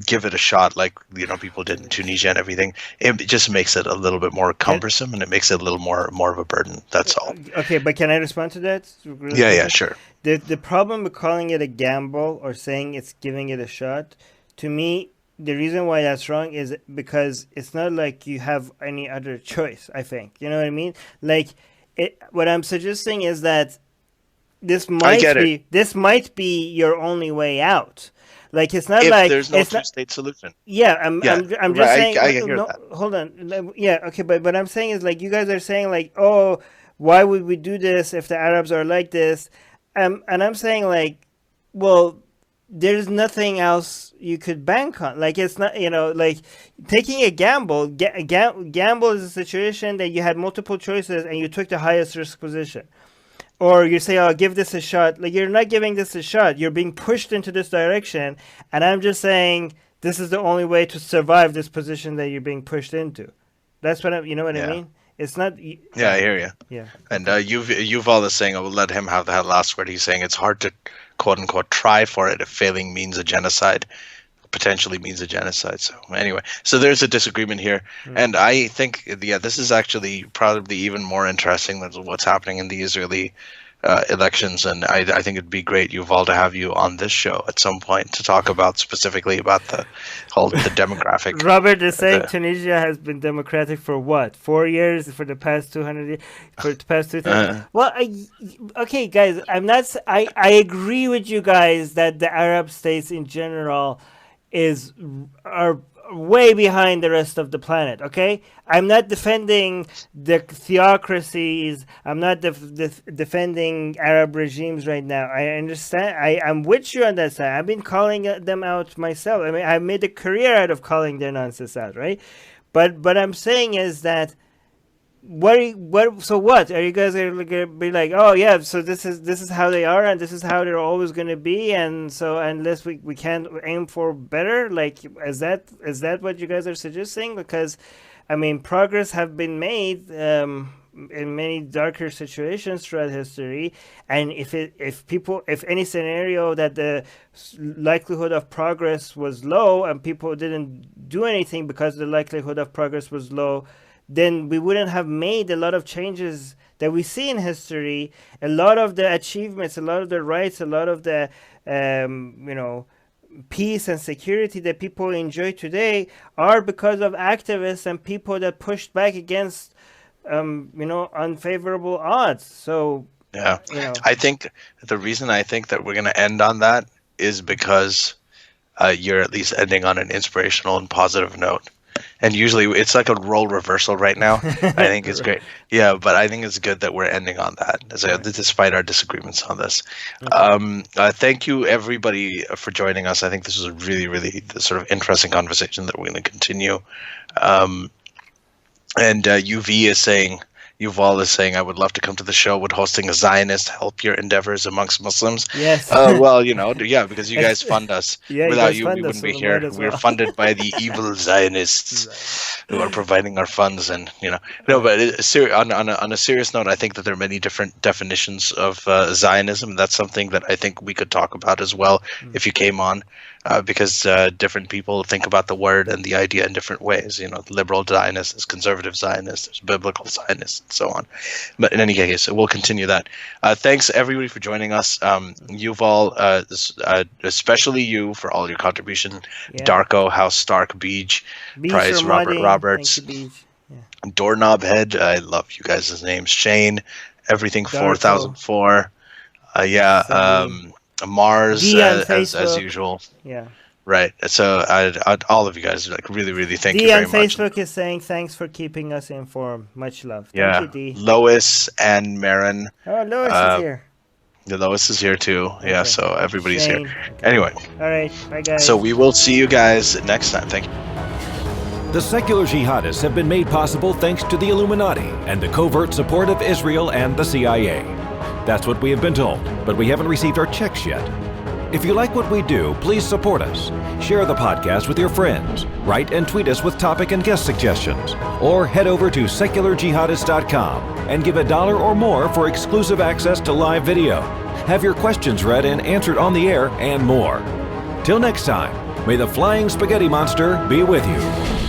give it a shot, like people did in Tunisia and everything. It just makes it a little bit more cumbersome, and it makes it a little more of a burden. That's all. Okay, but can I respond to that? Yeah, sure. The problem with calling it a gamble or saying it's giving it a shot, to me, the reason why that's wrong is because it's not like you have any other choice. I think, you know what I mean. Like, what I'm suggesting is that this might be your only way out. Like, it's not like there's no two-state solution. Yeah, I'm just saying. I hear that. Hold on. Yeah, okay, but what I'm saying is, like, you guys are saying, like, oh, why would we do this if the Arabs are like this? And I'm saying, like, well, there's nothing else you could bank on. Like, it's not, like, taking a gamble. Gamble is a situation that you had multiple choices and you took the highest risk position. Or you say, oh, give this a shot. Like, you're not giving this a shot. You're being pushed into this direction. And I'm just saying this is the only way to survive this position that you're being pushed into. That's what I mean? It's not... Yeah, I hear you. Yeah. And Yuval is saying, I will let him have that last word. He's saying it's hard to, quote-unquote, try for it if failing means a genocide. Potentially means a genocide. So anyway, there's a disagreement here. And I think, this is actually probably even more interesting than what's happening in the Israeli elections. And I think it'd be great, Yuval, to have you on this show at some point to talk specifically about the demographic. Robert is saying Tunisia has been democratic for what? 4 years, for the past 200 years, for the past 2000. Well, okay, guys, I agree with you guys that the Arab states in general are way behind the rest of the planet, okay? I'm not defending the theocracies. I'm not defending Arab regimes right now. I understand. I'm with you on that side. I've been calling them out myself. I mean, I made a career out of calling their nonsense out, right? But I'm saying is that so what are you guys gonna be like? Oh yeah, so this is how they are, and this is how they're always gonna be, and so unless we can't aim for better, like is that what you guys are suggesting? Because I mean, progress have been made in many darker situations throughout history, and if any scenario that the likelihood of progress was low and people didn't do anything because the likelihood of progress was low, then we wouldn't have made a lot of changes that we see in history. A lot of the achievements, a lot of the rights, a lot of the, peace and security that people enjoy today are because of activists and people that pushed back against, unfavorable odds. So, yeah, I think the reason I think that we're going to end on that is because you're at least ending on an inspirational and positive note. And usually it's like a role reversal right now. I think it's great. Yeah, but I think it's good that we're ending on that, despite our disagreements on this. Thank you, everybody, for joining us. I think this was a really, really sort of interesting conversation that we're going to continue. And Yuval is saying, I would love to come to the show. Would hosting a Zionist help your endeavors amongst Muslims? Yes. Well, because you guys fund us. Yeah, without you, we wouldn't be here. We're funded by the evil Zionists who are providing our funds. And, but on a serious note, I think that there are many different definitions of Zionism. That's something that I think we could talk about as well if you came on. Because different people think about the word and the idea in different ways. Liberal Zionists, there's conservative Zionists, there's biblical Zionists, and so on. But in any case, we'll continue that. Thanks, everybody, for joining us. Yuval, especially you for all your contribution. Yeah. Darko, House Stark, Beej, Price, Robert Roberts, Doorknob Head. I love you guys' names. Shane, Everything Darko. 4004. Mars, as usual. Yeah. Right. So all of you guys, really, really thank you very much. Facebook is saying thanks for keeping us informed. Much love. Thank you, D. Lois and Marin. Oh, Lois is here. The Lois is here too. Okay. Yeah. So everybody's Shane. Here. Okay. Anyway. All right. Bye, guys. So we will see you guys next time. Thank you. The secular jihadists have been made possible thanks to the Illuminati and the covert support of Israel and the CIA. That's what we have been told, but we haven't received our checks yet. If you like what we do, please support us. Share the podcast with your friends. Write and tweet us with topic and guest suggestions. Or head over to secularjihadist.com and give $1 or more for exclusive access to live video. Have your questions read and answered on the air, and more. Till next time, may the flying spaghetti monster be with you.